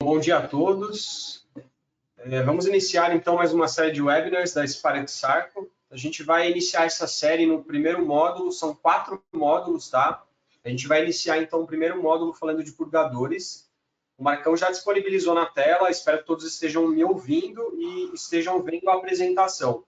Bom dia a todos. Vamos iniciar então mais uma série de webinars da Spark Sarco. A gente vai iniciar essa série no primeiro módulo, são 4 módulos, tá? A gente vai iniciar então o primeiro módulo falando de purgadores. O Marcão já disponibilizou na tela, espero que todos estejam me ouvindo e estejam vendo a apresentação.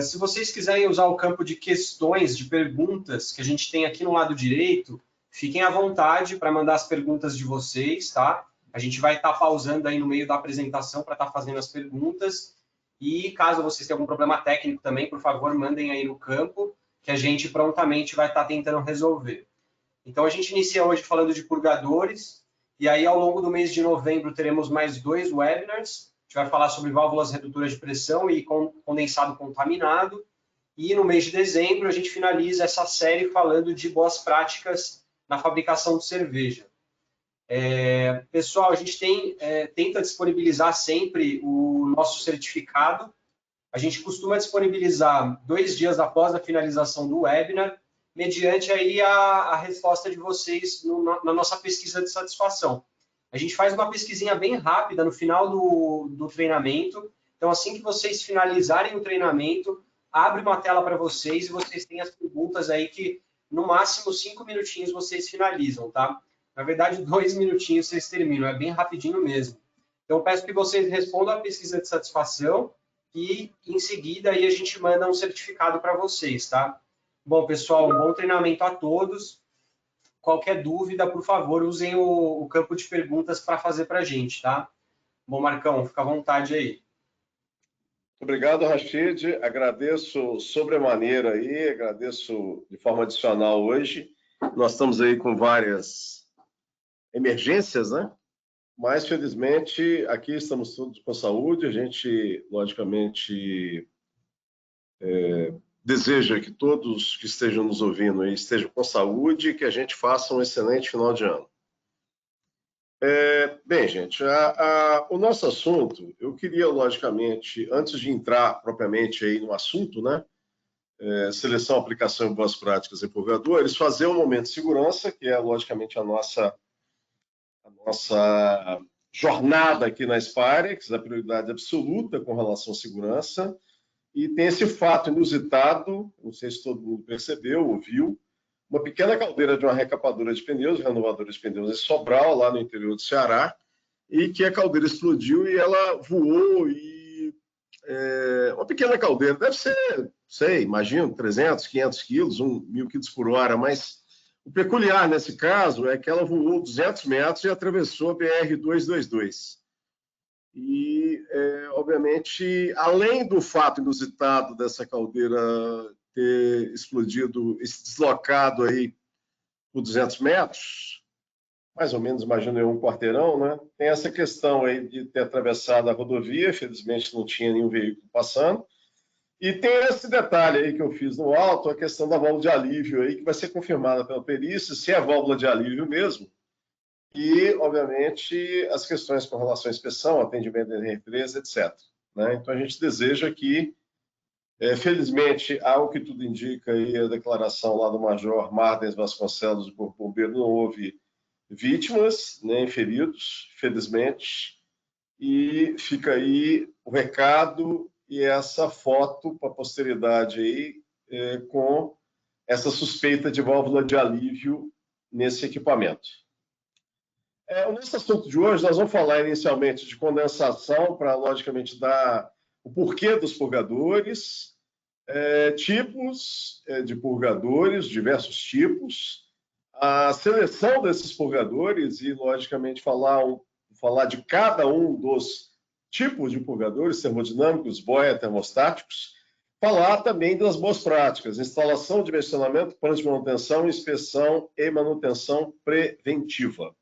Se vocês quiserem usar o campo de questões, de perguntas que a gente tem aqui no lado direito, fiquem à vontade para mandar as perguntas de vocês, tá? A gente vai estar pausando aí no meio da apresentação para estar fazendo as perguntas. E caso vocês tenham algum problema técnico também, por favor, mandem aí no campo, que a gente prontamente vai estar tentando resolver. Então, a gente inicia hoje falando de purgadores, e aí ao longo do mês de novembro teremos mais 2 webinars. A gente vai falar sobre válvulas redutoras de pressão e condensado contaminado. E no mês de dezembro a gente finaliza essa série falando de boas práticas na fabricação de cerveja. Pessoal, a gente tenta disponibilizar sempre o nosso certificado. A gente costuma disponibilizar 2 dias após a finalização do webinar, mediante aí a resposta de vocês na nossa pesquisa de satisfação. A gente faz uma pesquisinha bem rápida no final do treinamento. Então, assim que vocês finalizarem o treinamento, abre uma tela para vocês e vocês têm as perguntas aí que, no máximo, 5 minutinhos vocês finalizam, tá? Na verdade, 2 minutinhos vocês terminam, é bem rapidinho mesmo. Então, eu peço que vocês respondam a pesquisa de satisfação e, em seguida, aí a gente manda um certificado para vocês, tá? Bom, pessoal, um bom treinamento a todos. Qualquer dúvida, por favor, usem o campo de perguntas para fazer para a gente, tá? Bom, Marcão, fica à vontade aí. Obrigado, Rashid. Agradeço sobremaneira aí, agradeço de forma adicional hoje. Nós estamos aí com várias emergências, né? Mas, felizmente, aqui estamos todos com saúde. A gente, logicamente, deseja que todos que estejam nos ouvindo aí estejam com saúde e que a gente faça um excelente final de ano. Bem, gente, o nosso assunto, eu queria, logicamente, antes de entrar propriamente aí no assunto, né? Seleção, aplicação e boas práticas em purgadores, fazer um momento de segurança, que é, logicamente, a nossa jornada aqui na Sparex, a prioridade absoluta com relação à segurança, e tem esse fato inusitado, não sei se todo mundo percebeu ou viu, uma pequena caldeira de uma recapadora de pneus, renovadora de pneus em Sobral, lá no interior do Ceará, e que a caldeira explodiu e ela voou, e uma pequena caldeira, deve ser, sei, imagino, 300, 500 quilos, 1.000 quilos por hora, mas o peculiar nesse caso é que ela voou 200 metros e atravessou a BR-222. E, obviamente, além do fato inusitado dessa caldeira ter explodido e se deslocado aí por 200 metros, mais ou menos, imagino eu, um quarteirão, né? Tem essa questão aí de ter atravessado a rodovia, felizmente não tinha nenhum veículo passando. E tem esse detalhe aí que eu fiz no alto, a questão da válvula de alívio aí, que vai ser confirmada pela perícia, se é válvula de alívio mesmo. E, obviamente, as questões com relação à inspeção, atendimento da empresa, etc. Né? Então, a gente deseja que, felizmente, ao que tudo indica, aí, a declaração lá do Major Martins Vasconcelos, do Corpo Bombeiro, não houve vítimas, nem feridos, felizmente. E fica aí o recado e essa foto para a posteridade aí, com essa suspeita de válvula de alívio nesse equipamento. O nosso assunto de hoje, nós vamos falar inicialmente de condensação, para, logicamente, dar o porquê dos purgadores, tipos de purgadores, diversos tipos, a seleção desses purgadores e, logicamente, falar de cada um dos tipos de purgadores, termodinâmicos, boia, termostáticos, falar também das boas práticas, instalação, dimensionamento, plano de manutenção, inspeção e manutenção preventiva.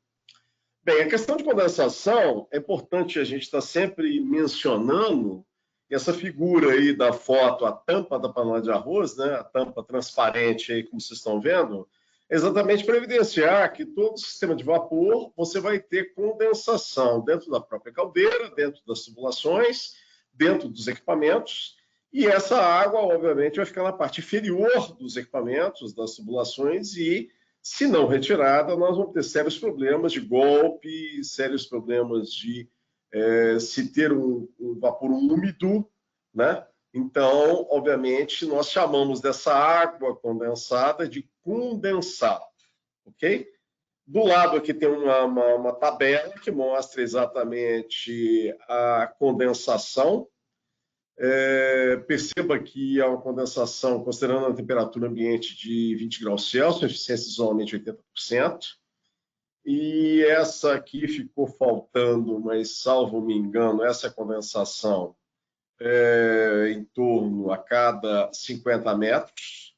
Bem, a questão de condensação, é importante a gente estar sempre mencionando essa figura aí da foto, a tampa da panela de arroz, né, a tampa transparente aí, como vocês estão vendo, exatamente para evidenciar que todo o sistema de vapor você vai ter condensação dentro da própria caldeira, dentro das tubulações, dentro dos equipamentos, e essa água, obviamente, vai ficar na parte inferior dos equipamentos, das tubulações, e Se não retirada, nós vamos ter sérios problemas de golpe, sérios problemas de se ter um vapor úmido, né? Então, obviamente, nós chamamos dessa água condensada de condensado, ok? Do lado aqui tem uma tabela que mostra exatamente a condensação. Perceba que é uma condensação considerando a temperatura ambiente de 20 graus Celsius, eficiência de isolamento de 80%. E essa aqui ficou faltando, mas salvo me engano, essa condensação em torno a cada 50 metros.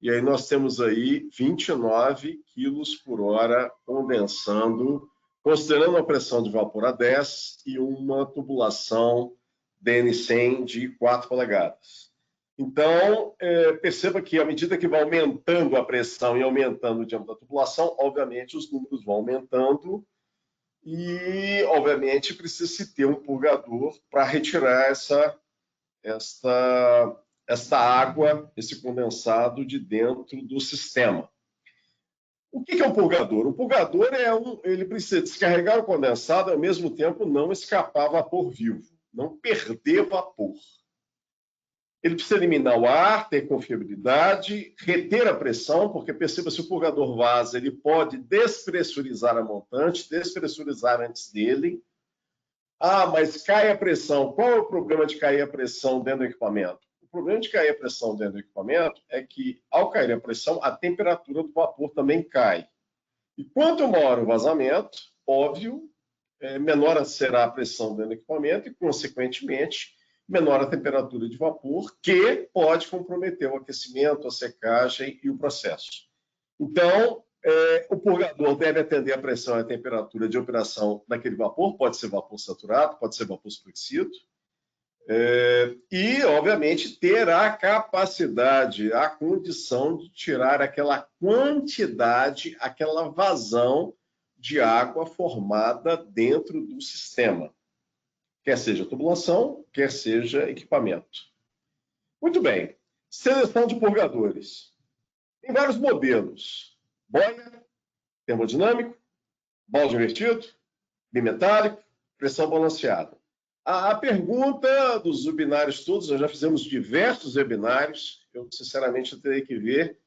E aí nós temos aí 29 quilos por hora condensando, considerando a pressão de vapor a 10 e uma tubulação DN100 de 4 polegadas. Então, perceba que à medida que vai aumentando a pressão e aumentando o diâmetro da tubulação, obviamente os números vão aumentando e, obviamente, precisa-se ter um purgador para retirar esta água, esse condensado de dentro do sistema. O que é um purgador? O purgador ele precisa descarregar o condensado e, ao mesmo tempo, não escapar vapor vivo, não perder vapor. Ele precisa eliminar o ar, ter confiabilidade, reter a pressão, porque perceba, se o purgador vaza, ele pode despressurizar a montante, despressurizar antes dele. Ah, mas cai a pressão. Qual é o problema de cair a pressão dentro do equipamento? O problema de cair a pressão dentro do equipamento é que, ao cair a pressão, a temperatura do vapor também cai. E quanto maior o vazamento, óbvio, menor será a pressão dentro do equipamento e, consequentemente, menor a temperatura de vapor, que pode comprometer o aquecimento, a secagem e o processo. Então, o purgador deve atender a pressão e a temperatura de operação daquele vapor, pode ser vapor saturado, pode ser vapor superoxido, e, obviamente, ter a capacidade, a condição de tirar aquela quantidade, aquela vazão de água formada dentro do sistema, quer seja tubulação, quer seja equipamento. Muito bem, seleção de purgadores. Tem vários modelos: boia, termodinâmico, balde invertido, bimetálico, pressão balanceada. A pergunta dos webinários todos, nós já fizemos diversos webinários, eu sinceramente terei que ver,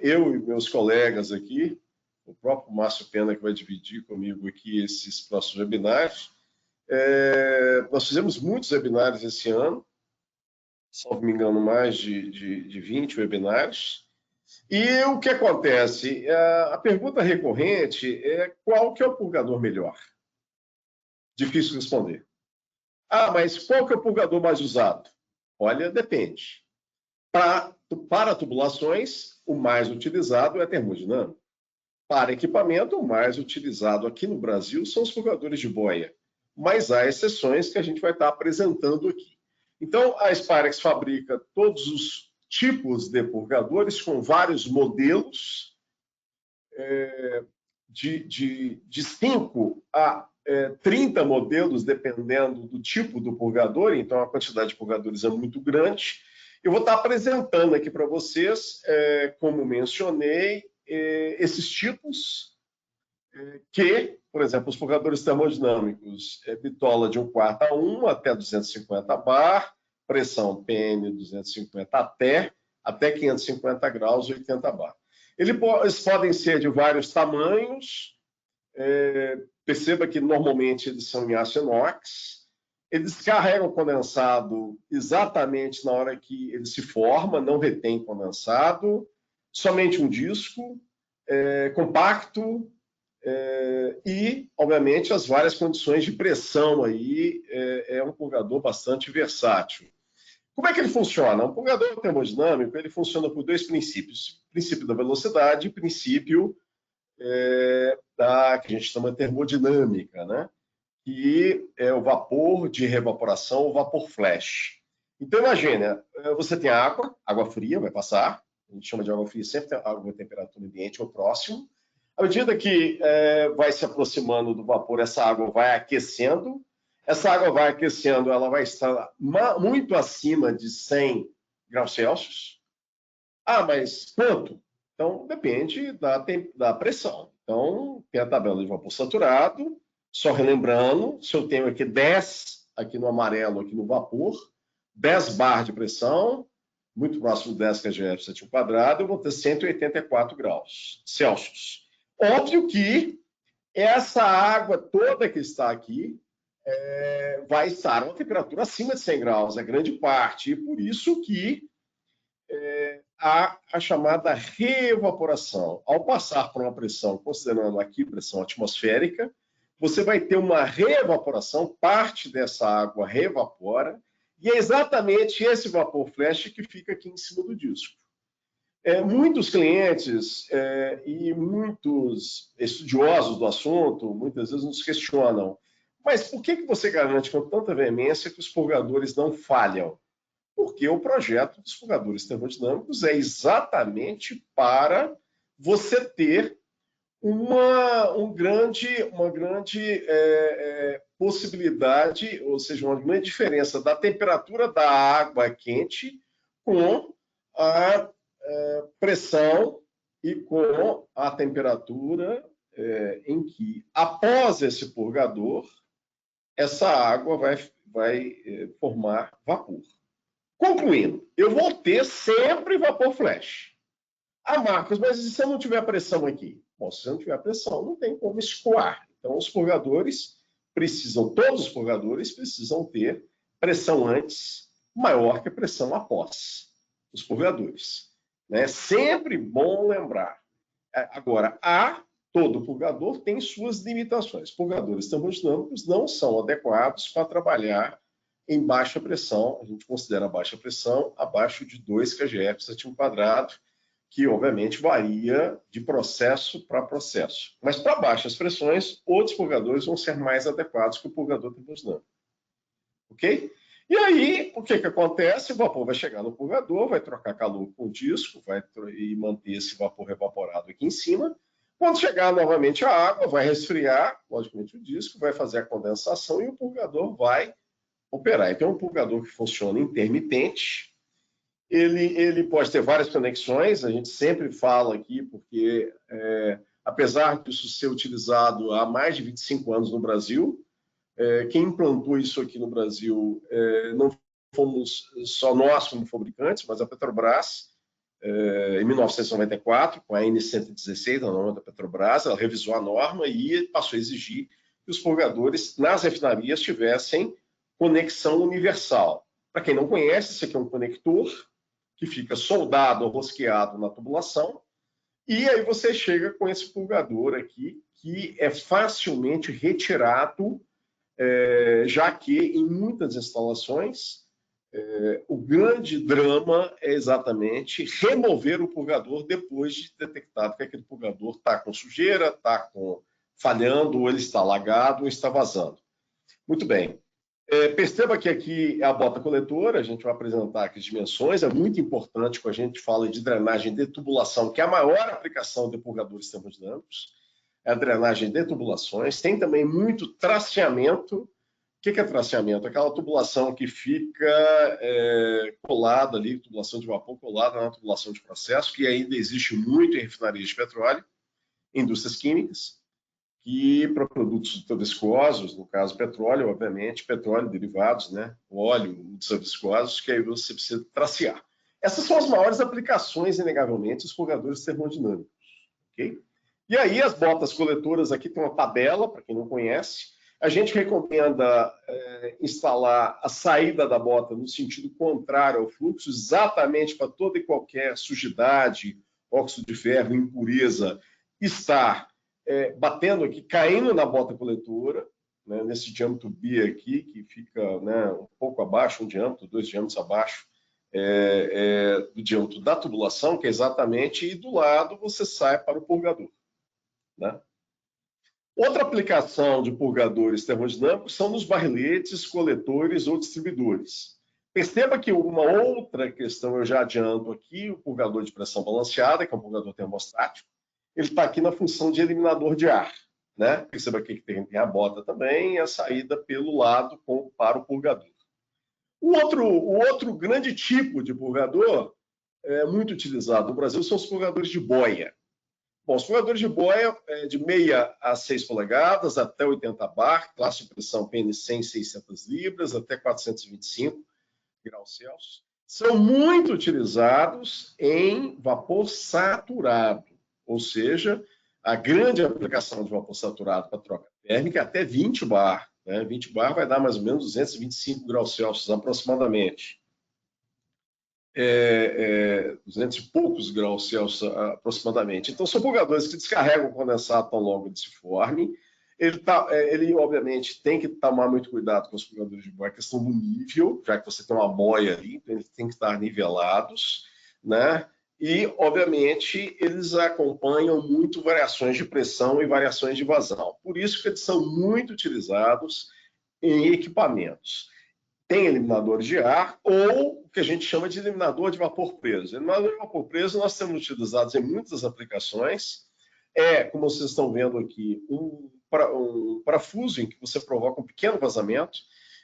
eu e meus colegas aqui, o próprio Márcio Pena que vai dividir comigo aqui esses próximos webinários. Nós fizemos muitos webinários esse ano, se não me engano, mais de 20 webinários. E o que acontece? A pergunta recorrente é qual que é o purgador melhor? Difícil responder. Ah, mas qual que é o purgador mais usado? Olha, depende. Para tubulações, o mais utilizado é termodinâmico. Para equipamento, o mais utilizado aqui no Brasil são os purgadores de boia. Mas há exceções que a gente vai estar apresentando aqui. Então, a Spirax fabrica todos os tipos de purgadores com vários modelos, de 5 a 30 modelos, dependendo do tipo do purgador, então a quantidade de purgadores é muito grande. Eu vou estar apresentando aqui para vocês, como mencionei, esses tipos, que, por exemplo, os purgadores termodinâmicos, bitola de 1/4 a 1 até 250 bar, pressão PN 250 até 550 graus, 80 bar. Eles podem ser de vários tamanhos, perceba que normalmente eles são em aço inox, eles carregam o condensado exatamente na hora que ele se forma, não retém condensado, somente um disco, compacto, e, obviamente, as várias condições de pressão aí, é um purgador bastante versátil. Como é que ele funciona? Um purgador termodinâmico, ele funciona por dois princípios: o princípio da velocidade e o princípio que a gente chama de termodinâmica, né? Que é o vapor de reevaporação, o vapor flash. Então, imagina, você tem água fria, vai passar, a gente chama de água fria, sempre tem água a temperatura ambiente ou próximo. À medida que vai se aproximando do vapor, essa água vai aquecendo. Essa água vai aquecendo, ela vai estar muito acima de 100 graus Celsius. Ah, mas quanto? Então, depende da pressão. Então, tem a tabela de vapor saturado, só relembrando, se eu tenho aqui 10, aqui no amarelo, aqui no vapor, 10 bar de pressão, muito próximo de 10 kgf por centímetro quadrado, eu vou ter 184 graus Celsius. Óbvio que essa água toda que está aqui vai estar a uma temperatura acima de 100 graus, é grande parte, e por isso que há a chamada reevaporação. Ao passar por uma pressão, considerando aqui pressão atmosférica, você vai ter uma reevaporação, parte dessa água reevapora, e é exatamente esse vapor flash que fica aqui em cima do disco. Muitos clientes e muitos estudiosos do assunto, muitas vezes nos questionam, mas por que você garante com tanta veemência que os purgadores não falham? Porque o projeto dos purgadores termodinâmicos é exatamente para você ter uma grande possibilidade, ou seja, uma grande diferença da temperatura da água quente com a pressão e com a temperatura em que, após esse purgador, essa água vai formar vapor. Concluindo, eu vou ter sempre vapor flash. Marcos, mas e se eu não tiver pressão aqui? Bom, se eu não tiver pressão, não tem como escoar. Então, os purgadores todos os purgadores precisam ter pressão antes maior que a pressão após os purgadores. É sempre bom lembrar. Agora, todo purgador tem suas limitações. Purgadores termodinâmicos não são adequados para trabalhar em baixa pressão. A gente considera baixa pressão abaixo de 2 kgf por centímetro quadrado, que obviamente varia de processo para processo. Mas para baixas pressões, outros purgadores vão ser mais adequados que o purgador termodinâmico. Ok? E aí, o que acontece? O vapor vai chegar no purgador, vai trocar calor com o disco, e manter esse vapor evaporado aqui em cima. Quando chegar novamente a água, vai resfriar, logicamente, o disco, vai fazer a condensação e o purgador vai operar. Então, é um purgador que funciona intermitente. Ele pode ter várias conexões, a gente sempre fala aqui, porque apesar disso ser utilizado há mais de 25 anos no Brasil, quem implantou isso aqui no Brasil não fomos só nós como fabricantes, mas a Petrobras, em 1994, com a N116, a norma da Petrobras, ela revisou a norma e passou a exigir que os purgadores nas refinarias tivessem conexão universal. Para quem não conhece, isso aqui é um conector que fica soldado ou rosqueado na tubulação, e aí você chega com esse purgador aqui, que é facilmente retirado, já que em muitas instalações o grande drama é exatamente remover o purgador depois de detectado que aquele purgador está com sujeira, está falhando, ou ele está alagado, ou está vazando. Muito bem. Perceba que aqui é a bota coletora, a gente vai apresentar aqui as dimensões, é muito importante quando a gente fala de drenagem de tubulação, que é a maior aplicação de purgadores termodinâmicos, é a drenagem de tubulações. Tem também muito traceamento. O que é traceamento? Aquela tubulação que fica colada ali, tubulação de vapor colada na tubulação de processo, que ainda existe muito em refinarias de petróleo, indústrias químicas, que para produtos viscosos, no caso petróleo, obviamente, petróleo, derivados, né, óleo, viscosos, que aí você precisa tracear. Essas são as maiores aplicações, inegavelmente, dos purgadores termodinâmicos. Okay? E aí as botas coletoras aqui tem uma tabela, para quem não conhece. A gente recomenda instalar a saída da bota no sentido contrário ao fluxo, exatamente para toda e qualquer sujidade, óxido de ferro, impureza, estar batendo aqui, caindo na bota coletora, né, nesse diâmetro B aqui, que fica, né, um pouco abaixo, um diâmetro, 2 diâmetros abaixo do diâmetro da tubulação, que é exatamente, e do lado você sai para o purgador. Né? Outra aplicação de purgadores termodinâmicos são nos barriletes, coletores ou distribuidores. Perceba que uma outra questão eu já adianto aqui, o purgador de pressão balanceada, que é um purgador termostático, ele está aqui na função de eliminador de ar. Né? Perceba aqui que tem a bota também e a saída pelo lado para o purgador. O outro grande tipo de purgador muito utilizado no Brasil são os purgadores de boia. Bom, os purgadores de boia de 6 a 6 polegadas, até 80 bar, classe de pressão PN 100, 600 libras, até 425 graus Celsius, são muito utilizados em vapor saturado, ou seja, a grande aplicação de vapor saturado para troca térmica é até 20 bar. 20 bar vai dar mais ou menos 225 graus Celsius aproximadamente. 200 e poucos graus Celsius aproximadamente. Então, são purgadores que descarregam o condensado tão logo ele se forme. Ele, obviamente, tem que tomar muito cuidado com os purgadores de boia, a questão do nível, já que você tem uma boia ali, então eles têm que estar nivelados, né? E, obviamente, eles acompanham muito variações de pressão e variações de vazão. Por isso que eles são muito utilizados em equipamentos. Tem eliminador de ar ou o que a gente chama de eliminador de vapor preso. Eliminador de vapor preso nós temos utilizados em muitas aplicações. Como vocês estão vendo aqui, um parafuso em que você provoca um pequeno vazamento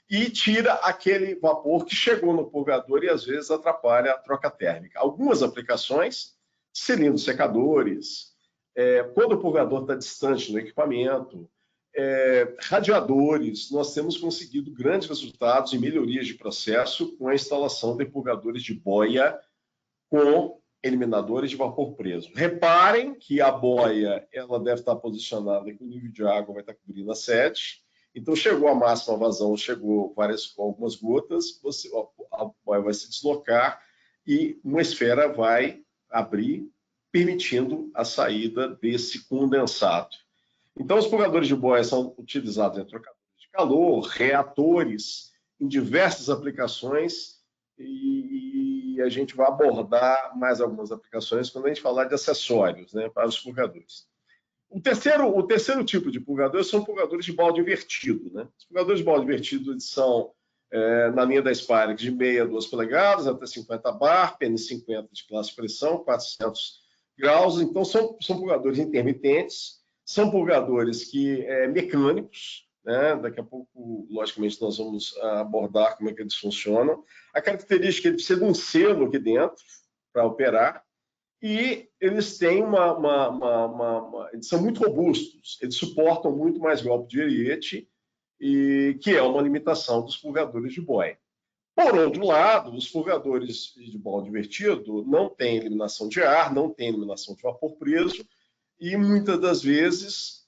e tira aquele vapor que chegou no purgador e às vezes atrapalha a troca térmica. Algumas aplicações, cilindros secadores, quando o purgador está distante do equipamento, radiadores, nós temos conseguido grandes resultados em melhorias de processo com a instalação de purgadores de boia com eliminadores de vapor preso. Reparem que a boia ela deve estar posicionada que o nível de água vai estar cobrindo a sede. Então, chegou a máxima vazão, chegou algumas gotas, a boia vai se deslocar e uma esfera vai abrir, permitindo a saída desse condensado. Então, os purgadores de boia são utilizados em trocadores de calor, reatores, em diversas aplicações, e a gente vai abordar mais algumas aplicações quando a gente falar de acessórios, né, para os purgadores. O terceiro tipo de purgadores são purgadores de balde invertido. Né? Os purgadores de balde invertido são, na linha da Spyrex, de 6 a 2 polegadas, até 50 bar, PN 50 de classe de pressão, 400 graus. Então, são purgadores intermitentes, são purgadores mecânicos, né? Daqui a pouco, logicamente, nós vamos abordar como é que eles funcionam. A característica é que ele precisa de um selo aqui dentro para operar e eles têm eles são muito robustos, eles suportam muito mais golpe de ariete, que é uma limitação dos purgadores de boia. Por outro lado, os purgadores de balde invertido não têm eliminação de ar, não têm eliminação de vapor preso, e muitas das vezes,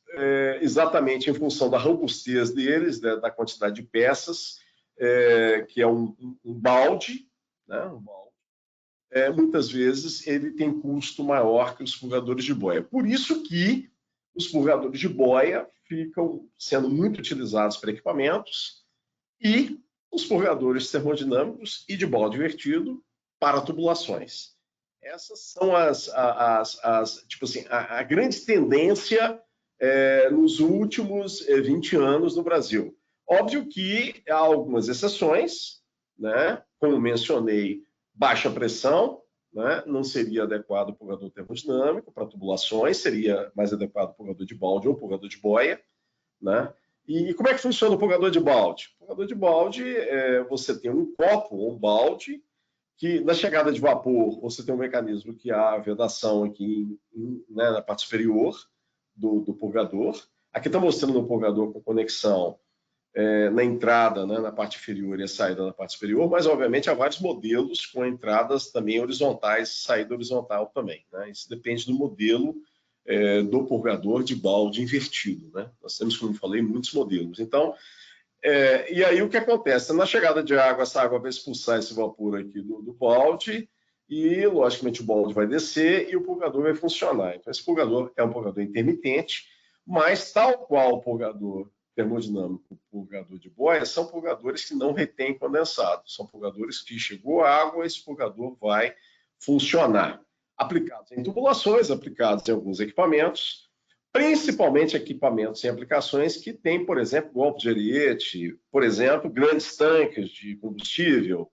exatamente em função da robustez deles, da quantidade de peças, que é um balde, né? Muitas vezes ele tem custo maior que os purgadores de boia. Por isso que os purgadores de boia ficam sendo muito utilizados para equipamentos e os purgadores termodinâmicos e de balde invertido para tubulações. Essas são a grande tendência nos últimos 20 anos no Brasil. Óbvio que há algumas exceções, né? Como mencionei, baixa pressão, né? Não seria adequado o purgador termodinâmico para tubulações, seria mais adequado o purgador de balde ou purgador de boia, né? E como é que funciona o purgador de balde? O purgador de balde, você tem um copo ou um balde, que na chegada de vapor você tem um mecanismo que há a vedação aqui né, na parte superior do purgador. Aqui está mostrando o purgador com conexão na entrada, né, na parte inferior e a saída na parte superior, mas obviamente há vários modelos com entradas também horizontais, saída horizontal também. Né? Isso depende do modelo do purgador de balde invertido. Né? Nós temos, como eu falei, muitos modelos. Então, e aí o que acontece? Na chegada de água, essa água vai expulsar esse vapor aqui do balde e, logicamente, o balde vai descer e o purgador vai funcionar. Então, esse purgador é um purgador intermitente, mas tal qual o purgador termodinâmico, o purgador de boia, são purgadores que não retêm condensado. São purgadores que chegou a água, esse purgador vai funcionar. Aplicados em tubulações, aplicados em alguns equipamentos, principalmente equipamentos em aplicações que têm, por exemplo, golpe de ariete, por exemplo, grandes tanques de combustível,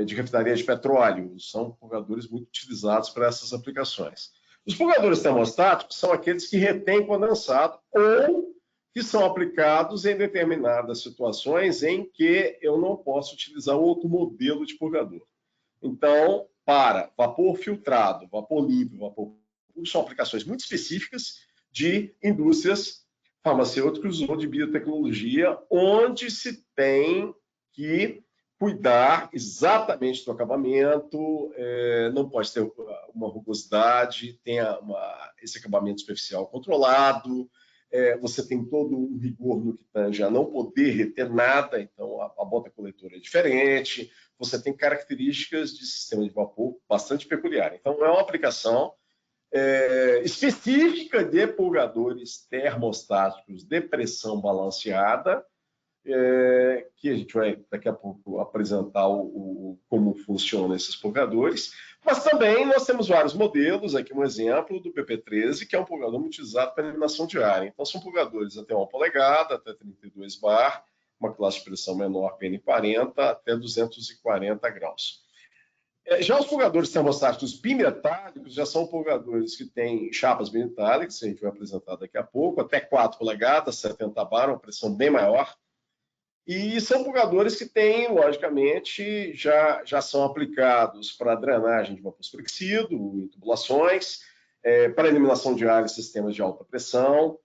de refinaria de petróleo, são purgadores muito utilizados para essas aplicações. Os purgadores termostáticos são aqueles que retêm condensado ou que são aplicados em determinadas situações em que eu não posso utilizar outro modelo de purgador. Então, para vapor filtrado, vapor limpo, vapor puro, são aplicações muito específicas de indústrias farmacêuticas ou de biotecnologia, onde se tem que cuidar exatamente do acabamento, não pode ter uma rugosidade, tenha esse acabamento superficial controlado, você tem todo um rigor no que tange a não poder reter nada, então a bota coletora é diferente, você tem características de sistema de vapor bastante peculiar. Então, é uma aplicação específica de purgadores termostáticos de pressão balanceada, que a gente vai daqui a pouco apresentar como funcionam esses purgadores, mas também nós temos vários modelos, aqui um exemplo do PP13, que é um purgador muito utilizado para eliminação de ar. Então são purgadores até 1 polegada, até 32 bar, uma classe de pressão menor, PN40, até 240 graus. Já os purgadores termostáticos bimetálicos já são purgadores que têm chapas bimetálicas, a gente vai apresentar daqui a pouco, até 4 polegadas, 70 bar, uma pressão bem maior. E são purgadores que têm, logicamente, já são aplicados para drenagem de vapor superficido, em tubulações, para eliminação de ar em sistemas de alta pressão.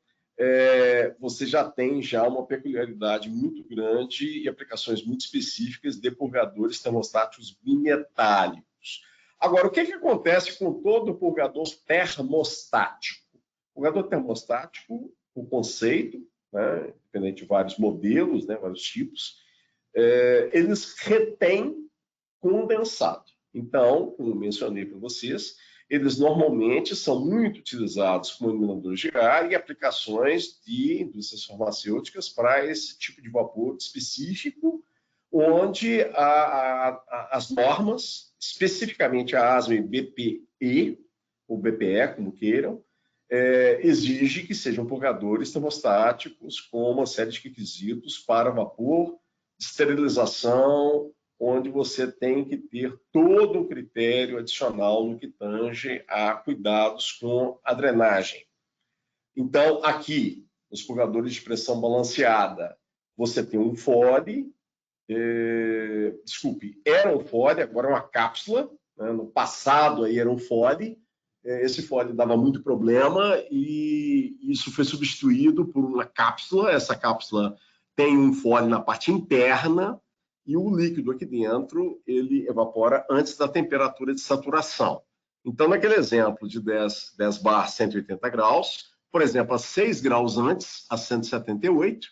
Você já tem uma peculiaridade muito grande e aplicações muito específicas de purgadores termostáticos bimetálicos. Agora, o que acontece com todo purgador termostático? O purgador termostático, o conceito, né, independente de vários modelos, né, vários tipos, eles retêm condensado. Então, como mencionei para vocês, eles normalmente são muito utilizados como eliminadores de ar e aplicações de indústrias farmacêuticas para esse tipo de vapor específico, onde as normas, especificamente a ASME BPE, ou BPE, como queiram, exige que sejam purgadores termostáticos com uma série de requisitos para vapor, esterilização, onde você tem que ter todo um critério adicional no que tange a cuidados com a drenagem. Então, aqui, os purgadores de pressão balanceada, você tem um fole, era um fole, agora é uma cápsula, né? No passado aí era um fole, esse fole dava muito problema e isso foi substituído por uma cápsula. Essa cápsula tem um fole na parte interna e o líquido aqui dentro ele evapora antes da temperatura de saturação. Então, naquele exemplo de 10 bar 180 graus, por exemplo, a 6 graus antes, a 178,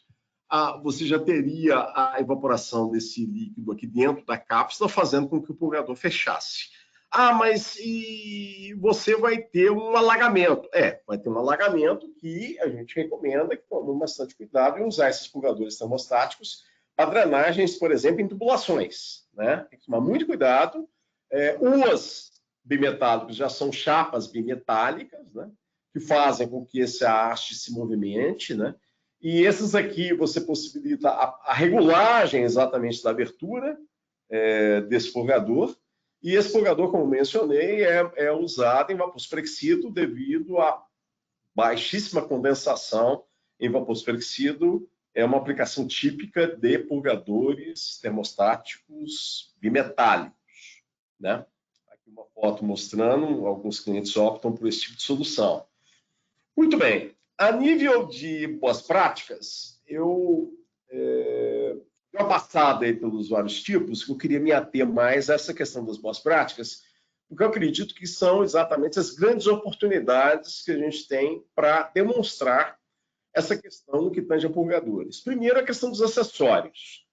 você já teria a evaporação desse líquido aqui dentro da cápsula, fazendo com que o purgador fechasse. Mas e você vai ter um alagamento. Vai ter um alagamento que a gente recomenda que tome bastante cuidado em usar esses purgadores termostáticos para drenagens, por exemplo, em tubulações, né? Tem que tomar muito cuidado. Os bimetálicos já são chapas bimetálicas, né? Que fazem com que essa haste se movimente, né? E esses aqui você possibilita a regulagem exatamente da abertura desse purgador. E esse purgador, como mencionei, é usado em vapor superficido devido à baixíssima condensação em vapor superficido. É uma aplicação típica de purgadores termostáticos bimetálicos, né? Aqui uma foto mostrando, alguns clientes optam por esse tipo de solução. Muito bem. A nível de boas práticas, eu uma passada aí pelos vários tipos, eu queria me ater mais a essa questão das boas práticas, porque eu acredito que são exatamente as grandes oportunidades que a gente tem para demonstrar essa questão no que tange a purgadores. Primeiro, a questão dos acessórios.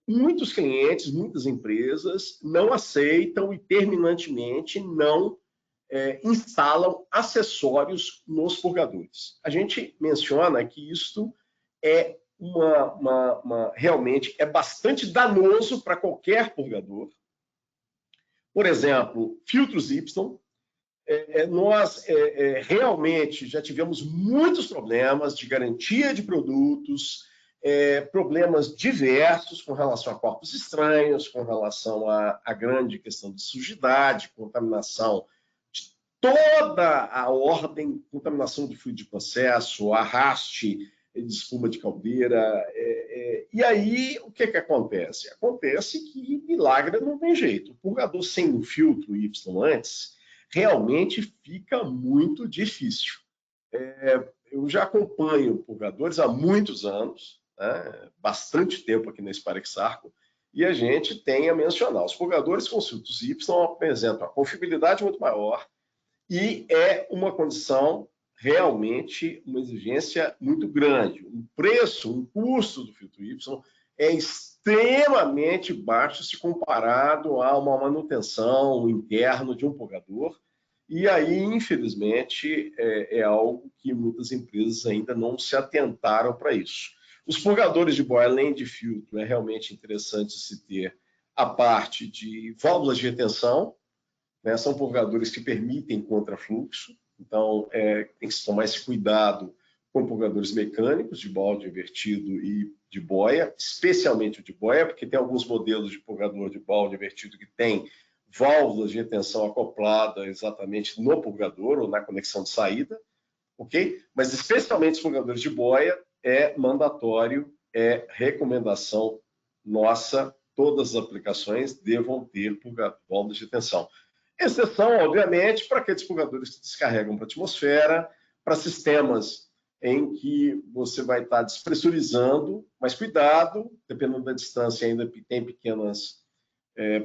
Muitos clientes, muitas empresas não aceitam e terminantemente não instalam acessórios nos purgadores. A gente menciona que isto é realmente é bastante danoso para qualquer purgador. Por exemplo, filtros Y. Nós realmente já tivemos muitos problemas de garantia de produtos, problemas diversos com relação a corpos estranhos, com relação à grande questão de sujidade, contaminação de toda a ordem, contaminação de fluido de processo, arraste, de espuma de caldeira. E aí, o que acontece? Acontece que milagre não tem jeito. O purgador sem um filtro Y antes, realmente fica muito difícil. Eu já acompanho purgadores há muitos anos, né? Bastante tempo aqui na Sparex Arco, e a gente tem a mencionar. Os purgadores com filtros Y apresentam uma confiabilidade muito maior e é uma condição realmente, uma exigência muito grande. O preço, o custo do filtro Y é extremamente baixo se comparado a uma manutenção interna de um purgador. E aí, infelizmente, é algo que muitas empresas ainda não se atentaram para isso. Os purgadores de boia, além de filtro, é realmente interessante se ter a parte de válvulas de retenção, né? São purgadores que permitem contrafluxo, então tem que se tomar esse cuidado com purgadores mecânicos de balde invertido e de boia, especialmente o de boia, porque tem alguns modelos de purgador de balde invertido que tem válvulas de retenção acoplada exatamente no purgador ou na conexão de saída, ok? Mas especialmente os purgadores de boia é mandatório, é recomendação nossa, todas as aplicações devam ter válvulas de retenção. Exceção, obviamente, para aqueles purgadores que descarregam para a atmosfera, para sistemas em que você vai estar despressurizando, mas cuidado, dependendo da distância, ainda tem pequenas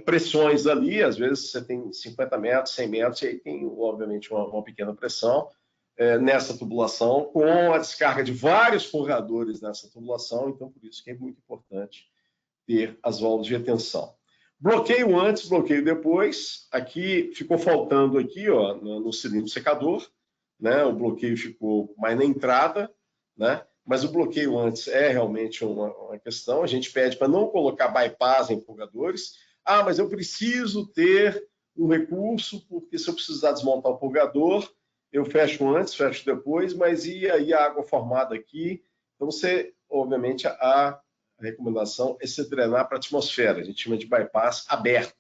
pressões ali, às vezes você tem 50 metros, 100 metros, e aí tem, obviamente, uma pequena pressão nessa tubulação, com a descarga de vários purgadores nessa tubulação, então por isso que é muito importante ter as válvulas de retenção. Bloqueio antes, bloqueio depois. Aqui ficou faltando aqui, ó, no cilindro secador, né? O bloqueio ficou mais na entrada, né? Mas o bloqueio antes é realmente uma questão. A gente pede para não colocar bypass em purgadores. Ah, mas eu preciso ter um recurso, porque se eu precisar desmontar o purgador, eu fecho antes, fecho depois, mas e aí a água formada aqui? Então, você, obviamente, a recomendação é se drenar para a atmosfera. A gente chama de bypass aberto.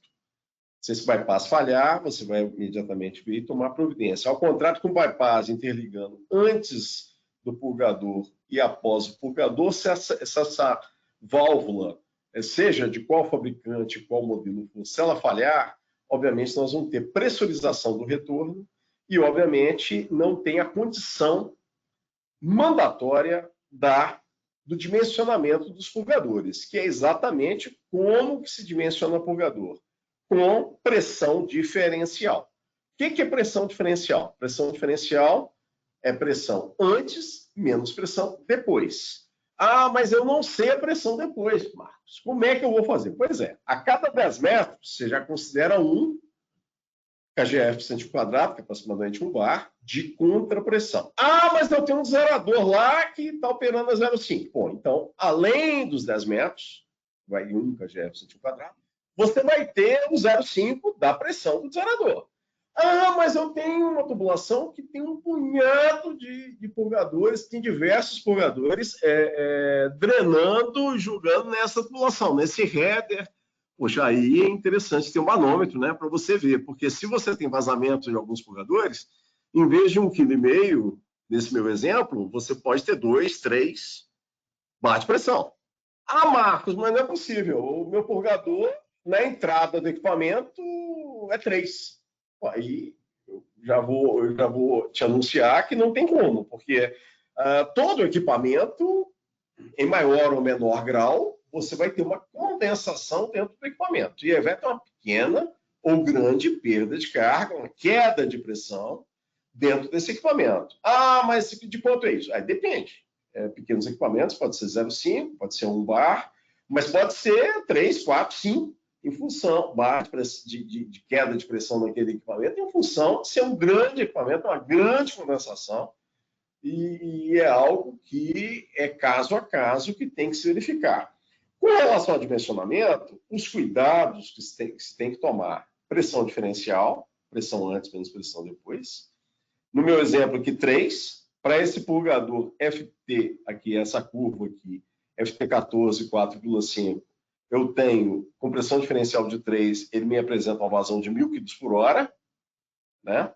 Se esse bypass falhar, você vai imediatamente vir e tomar providência. Ao contrário, com o bypass interligando antes do purgador e após o purgador, se essa válvula, seja de qual fabricante, qual modelo for, se ela falhar, obviamente nós vamos ter pressurização do retorno e, obviamente, não tem a condição mandatória do dimensionamento dos purgadores, que é exatamente como que se dimensiona purgador, com pressão diferencial. O que é pressão diferencial? Pressão diferencial é pressão antes menos pressão depois. Ah, mas eu não sei a pressão depois, Marcos. Como é que eu vou fazer? Pois é, a cada 10 metros, você já considera 1 kgf por centímetro quadrado, que é aproximadamente 1 bar, de contrapressão. Ah, mas eu tenho um zerador lá que está operando a 0,5. Bom, então, além dos 10 metros, vai 1 kgf por centímetro quadrado, você vai ter o 0,5 da pressão do zerador. Ah, mas eu tenho uma tubulação que tem um punhado de purgadores, tem diversos purgadores drenando, jogando nessa tubulação, nesse header. Poxa, aí é interessante ter um manômetro, né, para você ver, porque se você tem vazamento de alguns purgadores, em vez de 1,5 kg, nesse meu exemplo, você pode ter 2, 3 bar de pressão. Ah, Marcos, mas não é possível. O meu purgador, na entrada do equipamento, é 3. Aí eu já vou te anunciar que não tem como, porque todo equipamento, em maior ou menor grau, você vai ter uma condensação dentro do equipamento. E aí vai ter uma pequena ou grande perda de carga, uma queda de pressão dentro desse equipamento. Ah, mas de quanto é isso? Aí depende. Pequenos equipamentos, pode ser 0,5, pode ser 1 bar, mas pode ser 3, 4, 5, em função de queda de pressão naquele equipamento, em função de ser um grande equipamento, uma grande condensação, e é algo que é caso a caso que tem que se verificar. Com relação ao dimensionamento, os cuidados que se tem que tomar: pressão diferencial, pressão antes menos pressão depois. No meu exemplo aqui, 3. Para esse purgador FT, aqui, essa curva aqui, FT14 4,5, eu tenho compressão diferencial de 3, ele me apresenta uma vazão de 1.000 kg por hora. Né?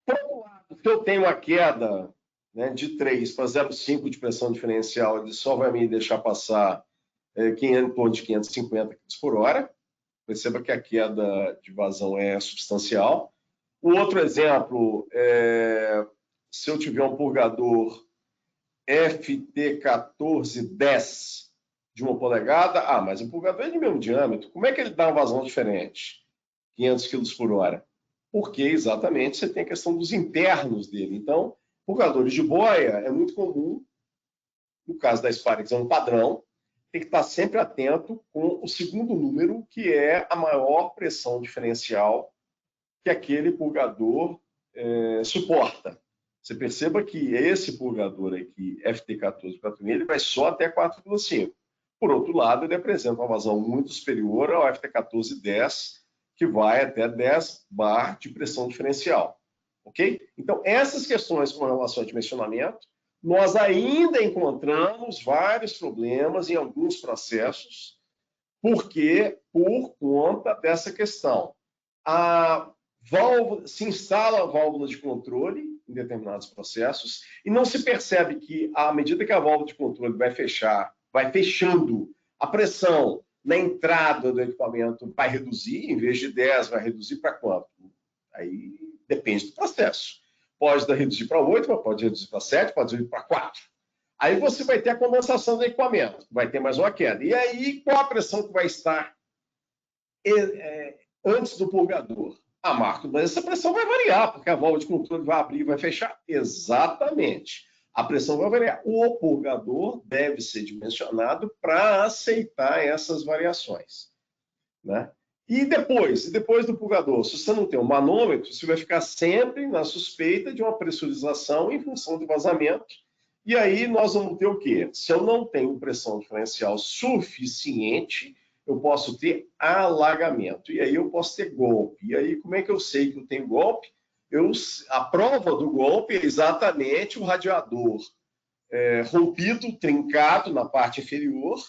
Por outro lado, se eu tenho uma queda né, de 3 para 0,5 de pressão diferencial, ele só vai me deixar passar em torno de 550 km por hora. Perceba que a queda de vazão é substancial. O outro exemplo se eu tiver um purgador FT1410 de 1 polegada, mas o purgador é de mesmo diâmetro, como é que ele dá uma vazão diferente? 500 km por hora. Porque exatamente você tem a questão dos internos dele. Então, purgadores de boia é muito comum, no caso da Sparix é um padrão, tem que estar sempre atento com o segundo número, que é a maior pressão diferencial que aquele purgador suporta. Você perceba que esse purgador aqui, FT14, ele vai só até 4,5. Por outro lado, ele apresenta uma vazão muito superior ao FT1410, que vai até 10 bar de pressão diferencial. Ok? Então, essas questões com relação ao dimensionamento, nós ainda encontramos vários problemas em alguns processos, porque por conta dessa questão. Se instala a válvula de controle em determinados processos e não se percebe que, à medida que a válvula de controle vai fechando, a pressão na entrada do equipamento vai reduzir, em vez de 10, vai reduzir para quanto? Aí depende do processo. Pode reduzir para 8, pode reduzir para 7, pode reduzir para 4. Aí você vai ter a condensação do equipamento, vai ter mais uma queda. E aí, qual a pressão que vai estar antes do purgador? Marco, mas essa pressão vai variar, porque a válvula de controle vai abrir e vai fechar? Exatamente. A pressão vai variar. O purgador deve ser dimensionado para aceitar essas variações, né? E depois do purgador, se você não tem um manômetro, você vai ficar sempre na suspeita de uma pressurização em função do vazamento. E aí nós vamos ter o quê? Se eu não tenho pressão diferencial suficiente, eu posso ter alagamento. E aí eu posso ter golpe. E aí como é que eu sei que eu tenho golpe? A prova do golpe é exatamente o radiador rompido, trincado na parte inferior,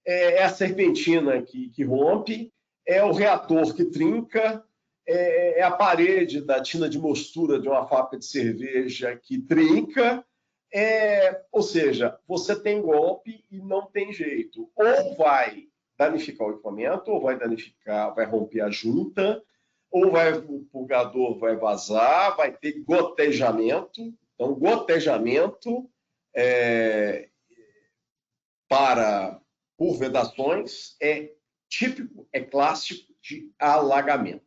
é a serpentina que rompe, é o reator que trinca, é a parede da tina de mostura de uma fábrica de cerveja que trinca, ou seja, você tem golpe e não tem jeito. Ou vai danificar o equipamento, ou vai romper a junta, ou o purgador vai vazar, vai ter gotejamento. Então, gotejamento por vedações é típico, é clássico de alagamento.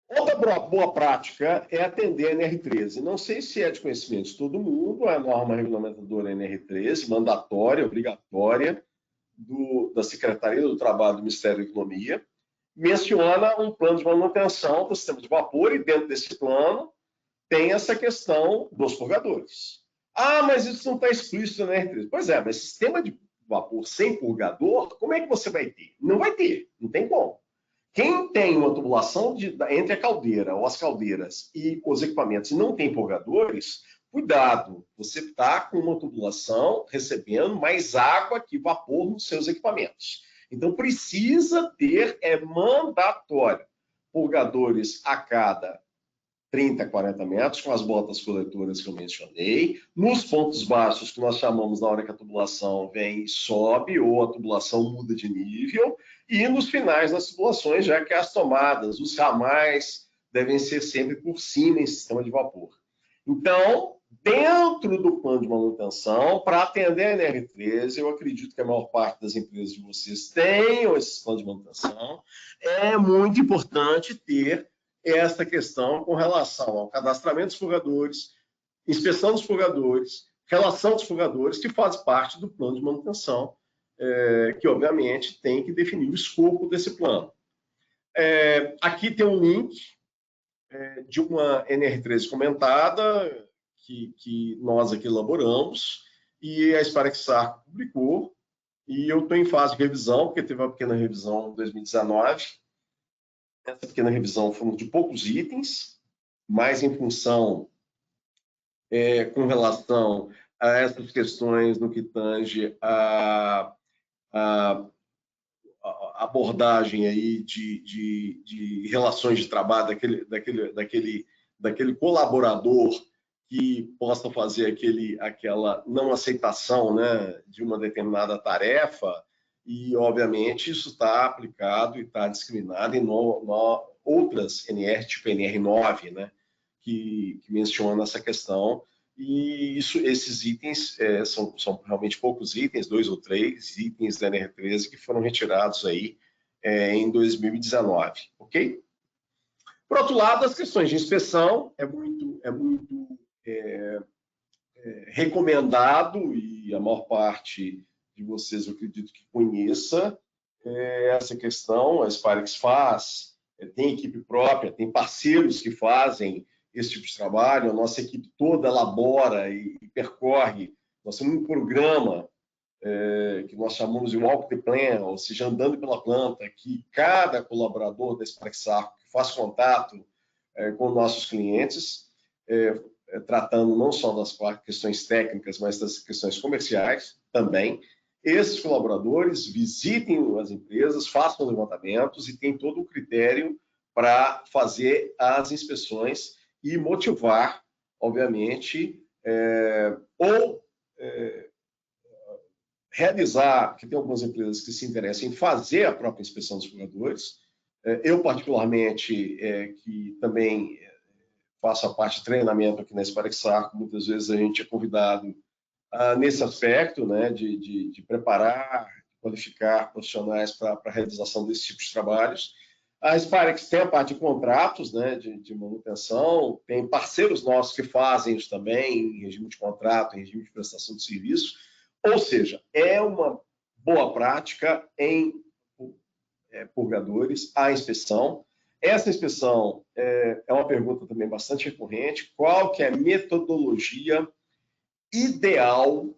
Outra boa prática é atender a NR13. Não sei se é de conhecimento de todo mundo, é a norma regulamentadora NR13, mandatória, obrigatória, da Secretaria do Trabalho do Ministério da Economia, menciona um plano de manutenção do sistema de vapor e dentro desse plano tem essa questão dos purgadores. Mas isso não está explícito na NR13. Pois é, mas sistema de vapor sem purgador, como é que você vai ter? Não vai ter, não tem como. Quem tem uma tubulação entre a caldeira ou as caldeiras e os equipamentos e não tem purgadores, cuidado, você está com uma tubulação recebendo mais água que vapor nos seus equipamentos. Então precisa ter, mandatório, purgadores a cada 30, 40 metros, com as botas coletoras que eu mencionei. Nos pontos baixos, que nós chamamos na hora que a tubulação vem e sobe, ou a tubulação muda de nível. E nos finais das tubulações, já que as tomadas, os ramais, devem ser sempre por cima em sistema de vapor. Então, dentro do plano de manutenção, para atender a NR13, eu acredito que a maior parte das empresas de vocês tenham esse plano de manutenção. É muito importante ter esta questão com relação ao cadastramento dos purgadores, inspeção dos purgadores, relação dos purgadores, que faz parte do plano de manutenção, que obviamente tem que definir o escopo desse plano. Aqui tem um link de uma NR13 comentada, que nós aqui elaboramos, e a Sparexar publicou, e eu estou em fase de revisão, porque teve uma pequena revisão em 2019. Essa pequena revisão foi de poucos itens, mais em função com relação a essas questões no que tange a abordagem aí de relações de trabalho daquele colaborador que possa fazer aquela não aceitação, né, de uma determinada tarefa, e, obviamente, isso está aplicado e está discriminado em outras NR, tipo NR9, né, que menciona essa questão. E esses itens são realmente poucos itens, 2 ou 3 itens da NR13 que foram retirados aí em 2019, ok? Por outro lado, as questões de inspeção é muito recomendado, e a maior parte de vocês, eu acredito que conheça essa questão. A Sparex faz, tem equipe própria, tem parceiros que fazem esse tipo de trabalho, a nossa equipe toda elabora e percorre. Nós temos um programa que nós chamamos de Walk the Plan, ou seja, andando pela planta, que cada colaborador da Sparex Arco que faz contato com nossos clientes, tratando não só das questões técnicas, mas das questões comerciais também. Esses colaboradores visitem as empresas, façam levantamentos e tem todo o critério para fazer as inspeções e motivar, obviamente, ou realizar, porque tem algumas empresas que se interessam em fazer a própria inspeção dos purgadores. Eu, particularmente, que também faço a parte de treinamento aqui na Sparex Arco, muitas vezes a gente é convidado nesse aspecto, né, de preparar, qualificar profissionais para a realização desse tipo de trabalhos. A Sparex tem a parte de contratos, né, de manutenção, tem parceiros nossos que fazem isso também, em regime de contrato, em regime de prestação de serviço, ou seja, é uma boa prática em purgadores a inspeção. Essa inspeção é uma pergunta também bastante recorrente: qual que é a metodologia ideal?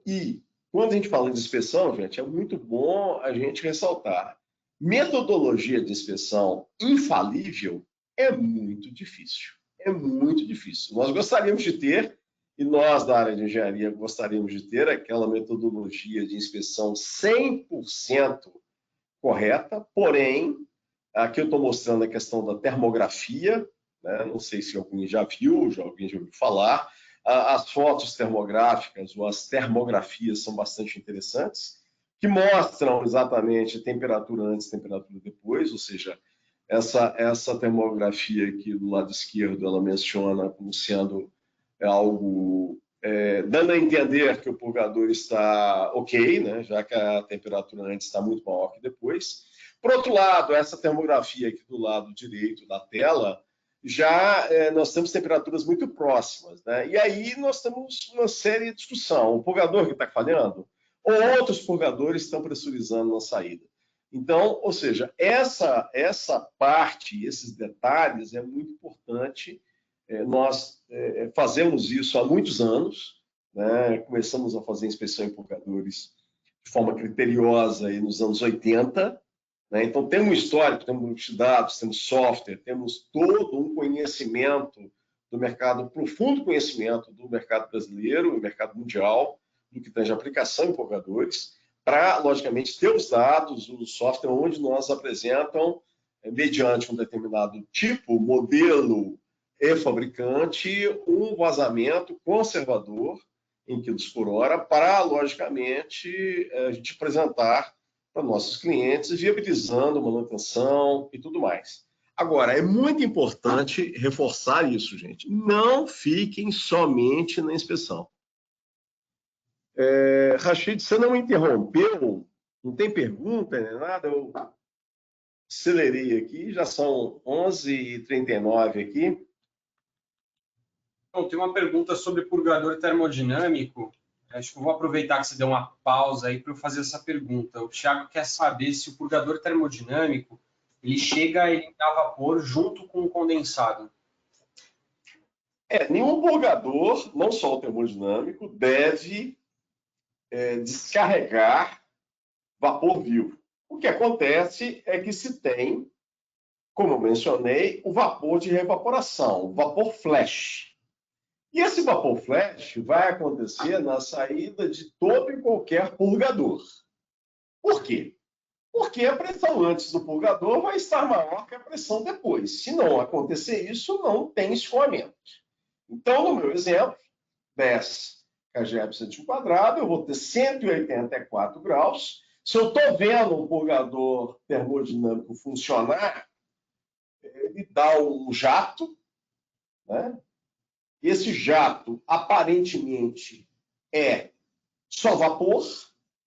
E quando a gente fala de inspeção, gente, é muito bom a gente ressaltar: metodologia de inspeção infalível é muito difícil. É muito difícil. Nós gostaríamos de ter, e nós da área de engenharia gostaríamos de ter, aquela metodologia de inspeção 100% correta, porém, aqui eu estou mostrando a questão da termografia, né? Não sei se alguém já viu, alguém já ouviu falar. As fotos termográficas ou as termografias são bastante interessantes, que mostram exatamente temperatura antes e temperatura depois, ou seja, essa termografia aqui do lado esquerdo, ela menciona como sendo algo dando a entender que o purgador está ok, né, já que a temperatura antes está muito maior que depois. Por outro lado, essa termografia aqui do lado direito da tela, já nós temos temperaturas muito próximas, né? E aí nós temos uma séria de discussão. O purgador que está falhando, ou outros purgadores estão pressurizando na saída. Então, ou seja, essa parte, esses detalhes é muito importante. Nós fazemos isso há muitos anos, né? Começamos a fazer inspeção em purgadores de forma criteriosa aí nos anos 80, né? Então, temos um histórico, temos dados, temos software, temos todo um conhecimento do mercado, profundo conhecimento do mercado brasileiro e mercado mundial, do que tem de aplicação em purgadores, para, logicamente, ter os dados, o software onde nós apresentam, mediante um determinado tipo, modelo e fabricante, um vazamento conservador em quilos por hora para, logicamente, a gente apresentar para nossos clientes, viabilizando manutenção e tudo mais. Agora, é muito importante reforçar isso, gente. Não fiquem somente na inspeção. Rachid, você não interrompeu? Não tem pergunta, nem nada? Eu acelerei aqui, já são 11h39 aqui. Bom, tem uma pergunta sobre purgador termodinâmico. Acho que eu vou aproveitar que você deu uma pausa aí para eu fazer essa pergunta. O Thiago quer saber se o purgador termodinâmico ele chega a eliminar vapor junto com o condensado. Nenhum purgador, não só o termodinâmico, deve descarregar vapor vivo. O que acontece é que se tem, como eu mencionei, o vapor de reevaporação, o vapor flash. E esse vapor flash vai acontecer na saída de todo e qualquer purgador. Por quê? porque a pressão antes do purgador vai estar maior que a pressão depois. Se não acontecer isso, não tem escoamento. Então, no meu exemplo, 10 kg por centímetro quadrado, eu vou ter 184 graus. Se eu estou vendo um purgador termodinâmico funcionar, ele dá um jato, né? Esse jato, aparentemente, é só vapor.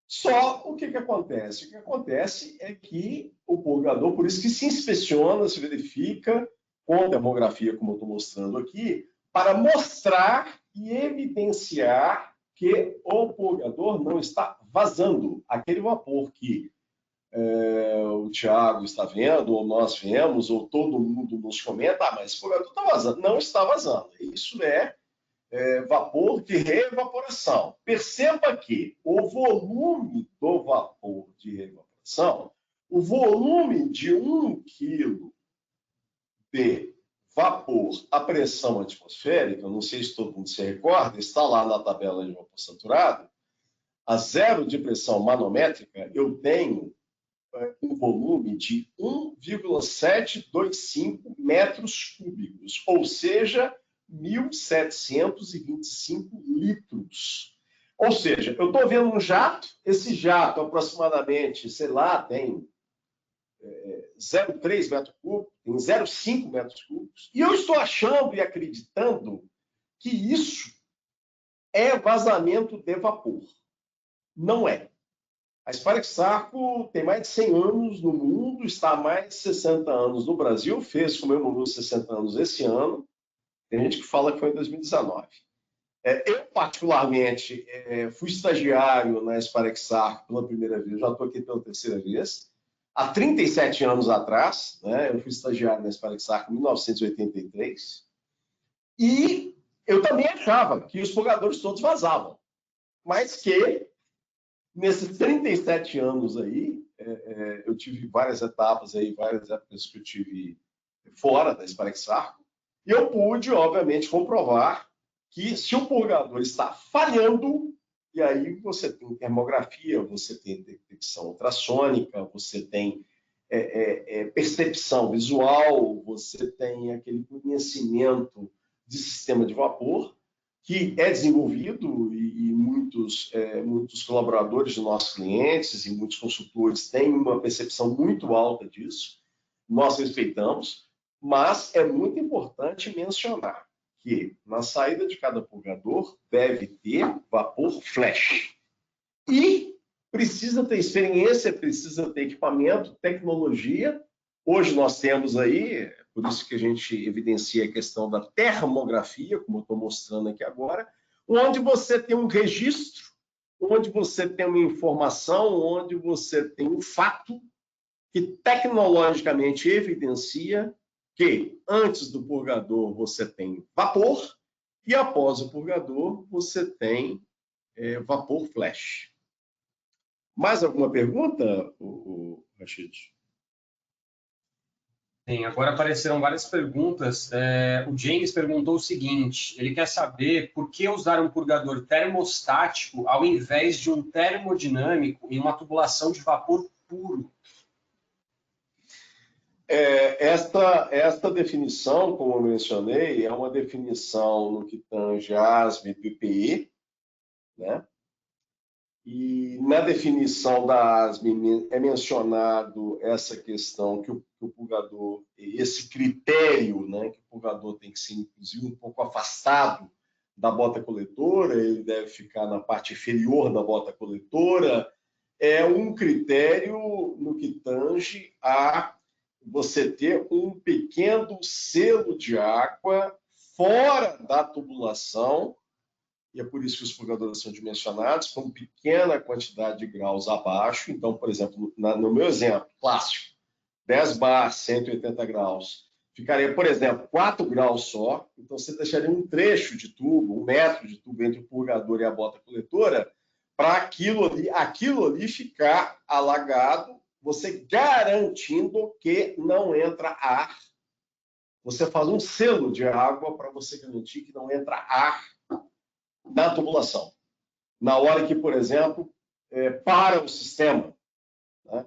Só o que acontece? O que acontece é que o purgador, por isso que se inspeciona, se verifica com termografia, como eu estou mostrando aqui, para mostrar e evidenciar que o purgador não está vazando. Aquele vapor que o Thiago está vendo, ou nós vemos, ou todo mundo nos comenta, mas esse purgador está vazando. Não está vazando. Isso é vapor de reevaporação. Perceba que o volume do vapor de reevaporação, o volume de 1 quilo de vapor à pressão atmosférica, não sei se todo mundo se recorda, está lá na tabela de vapor saturado, a zero de pressão manométrica, eu tenho um volume de 1,725 metros cúbicos, ou seja, 1.725 litros. Ou seja, eu estou vendo um jato, esse jato aproximadamente, sei lá, tem 0,3 metros cúbicos, tem 0,5 metros cúbicos, e eu estou achando e acreditando que isso é vazamento de vapor. Não é. A Spirax Sarco tem mais de 100 anos no mundo, está há mais de 60 anos no Brasil, comemorou 60 anos esse ano. Tem gente que fala que foi em 2019. Eu, particularmente, fui estagiário na Spirax Sarco pela primeira vez, já estou aqui pela terceira vez. Há 37 anos atrás, né, eu fui estagiário na Spirax Sarco em 1983. E eu também achava que os purgadores todos vazavam, mas que nesses 37 anos aí, eu tive várias etapas aí, várias épocas que eu tive fora da Spirax Sarco, e eu pude, obviamente, comprovar que se o purgador está falhando, e aí você tem termografia, você tem detecção ultrassônica, você tem percepção visual, você tem aquele conhecimento de sistema de vapor, que é desenvolvido e muitos colaboradores de nossos clientes e muitos consultores têm uma percepção muito alta disso. Nós respeitamos, mas é muito importante mencionar que na saída de cada purgador deve ter vapor flash. E precisa ter experiência, precisa ter equipamento, tecnologia. Hoje nós temos aí, por isso que a gente evidencia a questão da termografia, como eu estou mostrando aqui agora, onde você tem um registro, onde você tem uma informação, onde você tem um fato que tecnologicamente evidencia que antes do purgador você tem vapor e após o purgador você tem vapor flash. Mais alguma pergunta, Rachid? Sim, agora apareceram várias perguntas. O James perguntou o seguinte, ele quer saber por que usar um purgador termostático ao invés de um termodinâmico em uma tubulação de vapor puro. Esta definição, como eu mencionei, é uma definição no que tange a ASME e PPE, né? E na definição da ASME é mencionado essa questão que o purgador, esse critério, né, que o purgador tem que ser, inclusive, um pouco afastado da bota coletora, ele deve ficar na parte inferior da bota coletora, é um critério no que tange a você ter um pequeno selo de água fora da tubulação, e é por isso que os purgadores são dimensionados com pequena quantidade de graus abaixo. Então, por exemplo, no meu exemplo clássico, 10 bar, 180 graus, ficaria, por exemplo, 4 graus só. Então, você deixaria um trecho de tubo, 1 metro de tubo entre o purgador e a bota coletora, para aquilo ali ficar alagado, você garantindo que não entra ar. Você faz um selo de água para você garantir que não entra ar na tubulação. Na hora que, por exemplo, para o sistema, né?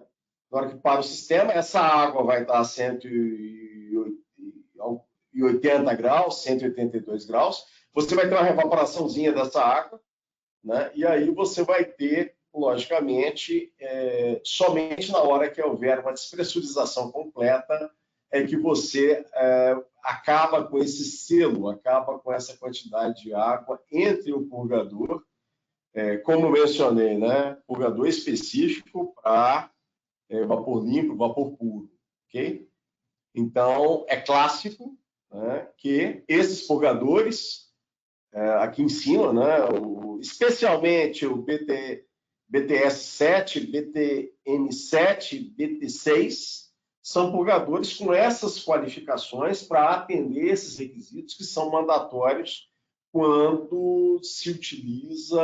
Na hora que para o sistema, essa água vai estar a 180 graus, 182 graus. Você vai ter uma evaporaçãozinha dessa água, né? E aí você vai ter, logicamente, somente na hora que houver uma despressurização completa, é que você acaba com esse selo, acaba com essa quantidade de água entre o purgador, como mencionei, né? Purgador específico para vapor limpo, vapor puro, ok? Então, é clássico, né, que esses purgadores, aqui em cima, né, especialmente o BTS7, BTM7, BT6, são purgadores com essas qualificações para atender esses requisitos que são mandatórios quando se utiliza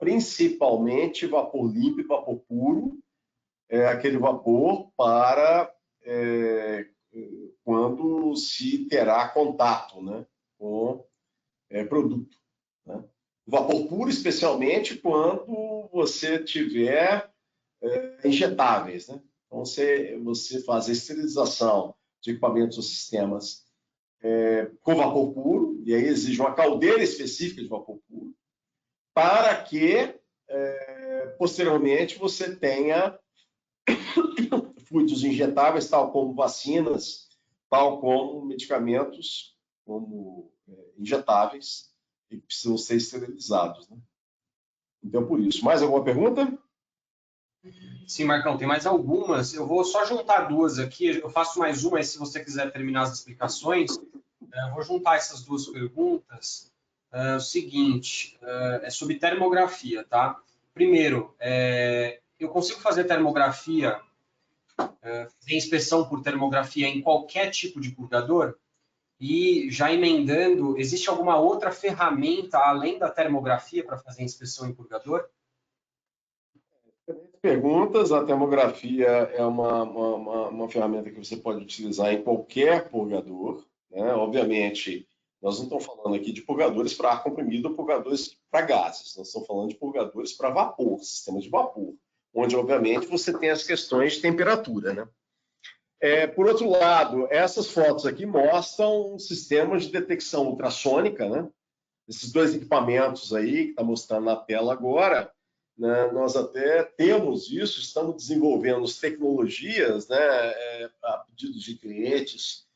principalmente vapor limpo e vapor puro, aquele vapor para quando se terá contato, né, com produto. Né? Vapor puro, especialmente quando você tiver injetáveis. Né? Então, você faz a esterilização de equipamentos ou sistemas com vapor puro, e aí exige uma caldeira específica de vapor puro, para que, posteriormente, você tenha fluidos injetáveis, tal como vacinas, tal como medicamentos como injetáveis, e que precisam ser esterilizados. Né? Então, por isso. Mais alguma pergunta? Sim, Marcão, tem mais algumas. Eu vou só juntar duas aqui. Eu faço mais uma, e se você quiser terminar as explicações, eu vou juntar essas duas perguntas. O seguinte, é sobre termografia, tá? Primeiro, eu consigo fazer termografia, fazer inspeção por termografia em qualquer tipo de purgador? E já emendando, existe alguma outra ferramenta além da termografia para fazer inspeção em purgador? Perguntas. A termografia é uma ferramenta que você pode utilizar em qualquer purgador. Né? Obviamente, nós não estamos falando aqui de purgadores para ar comprimido ou purgadores para gases. Nós estamos falando de purgadores para vapor, sistemas de vapor, onde, obviamente, você tem as questões de temperatura. Né? Por outro lado, essas fotos aqui mostram um sistema de detecção ultrassônica, né? Esses dois equipamentos aí que está mostrando na tela agora, né? Nós até temos isso, estamos desenvolvendo as tecnologias, né? A pedidos de clientes,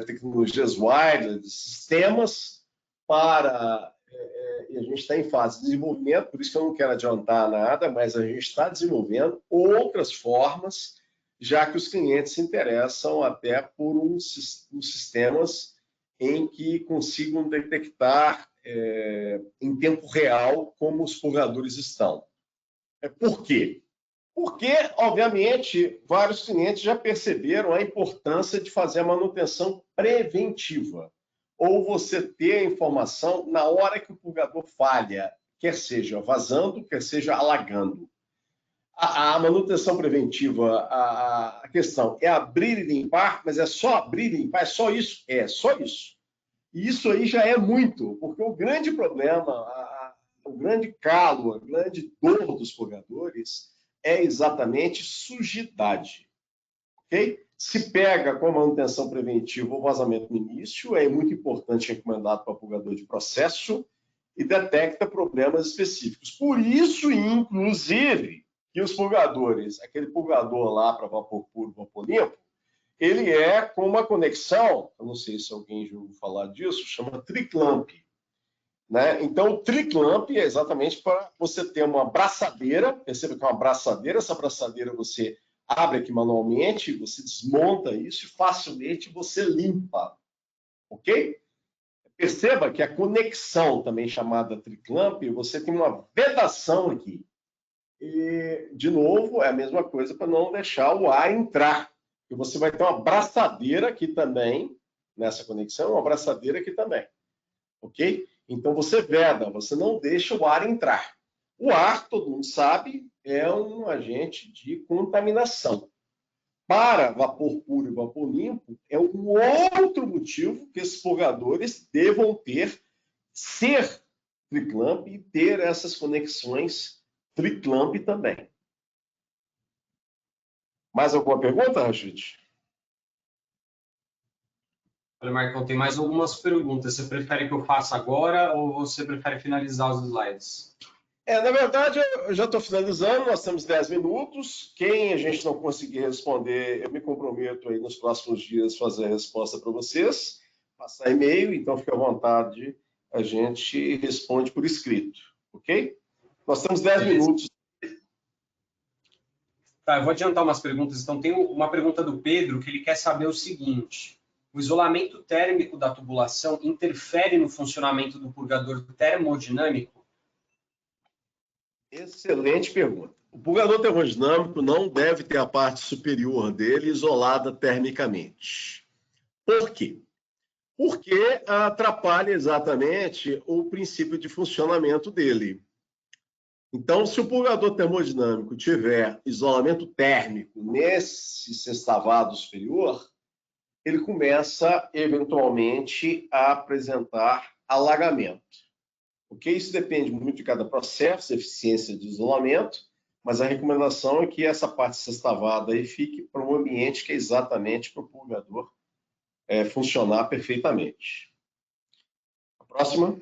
tecnologias wireless, sistemas para... e a gente está em fase de desenvolvimento, por isso que eu não quero adiantar nada, mas a gente está desenvolvendo outras formas, já que os clientes se interessam até por uns sistemas em que consigam detectar em tempo real como os purgadores estão. Por quê? Porque, obviamente, vários clientes já perceberam a importância de fazer a manutenção preventiva, ou você ter a informação na hora que o purgador falha, quer seja vazando, quer seja alagando. A manutenção preventiva, a questão é abrir e limpar, mas é só abrir e limpar, é só isso? É só isso. E isso aí já é muito, porque o grande problema, o grande calo, a grande dor dos purgadores é exatamente sujidade. Okay? Se pega com a manutenção preventiva o vazamento no início, é muito importante, recomendado para purgador de processo, e detecta problemas específicos. Por isso, inclusive, que os purgadores, aquele purgador lá para vapor puro, vapor limpo, ele é com uma conexão, eu não sei se alguém já ouviu falar disso, chama triclamp. Né? Então, o triclamp é exatamente para você ter uma braçadeira, perceba que é uma braçadeira, essa braçadeira você abre aqui manualmente, você desmonta isso e facilmente você limpa, ok? Perceba que a conexão, também chamada triclamp, você tem uma vedação aqui. E, de novo, é a mesma coisa para não deixar o ar entrar. E você vai ter uma braçadeira aqui também, nessa conexão, uma braçadeira aqui também. Ok? Então você veda, você não deixa o ar entrar. O ar, todo mundo sabe, é um agente de contaminação. Para vapor puro e vapor limpo, é um outro motivo que esses purgadores devam ser triclamp e ter essas conexões triclamp também. Mais alguma pergunta, Rachid? Olha, Marcão, tem mais algumas perguntas. Você prefere que eu faça agora ou você prefere finalizar os slides? Na verdade, eu já estou finalizando, nós temos 10 minutos. Quem a gente não conseguir responder, eu me comprometo aí nos próximos dias fazer a resposta para vocês, passar e-mail, então fique à vontade, a gente responde por escrito, ok? Nós temos 10 minutos. Tá, eu vou adiantar umas perguntas. Então, tem uma pergunta do Pedro que ele quer saber o seguinte: o isolamento térmico da tubulação interfere no funcionamento do purgador termodinâmico? Excelente pergunta. O purgador termodinâmico não deve ter a parte superior dele isolada termicamente. Por quê? Porque atrapalha exatamente o princípio de funcionamento dele. Então, se o purgador termodinâmico tiver isolamento térmico nesse sextavado superior, ele começa, eventualmente, a apresentar alagamento. Ok? Isso depende muito de cada processo, eficiência de isolamento, mas a recomendação é que essa parte sextavada aí fique para um ambiente que é exatamente para o purgador funcionar perfeitamente. A próxima.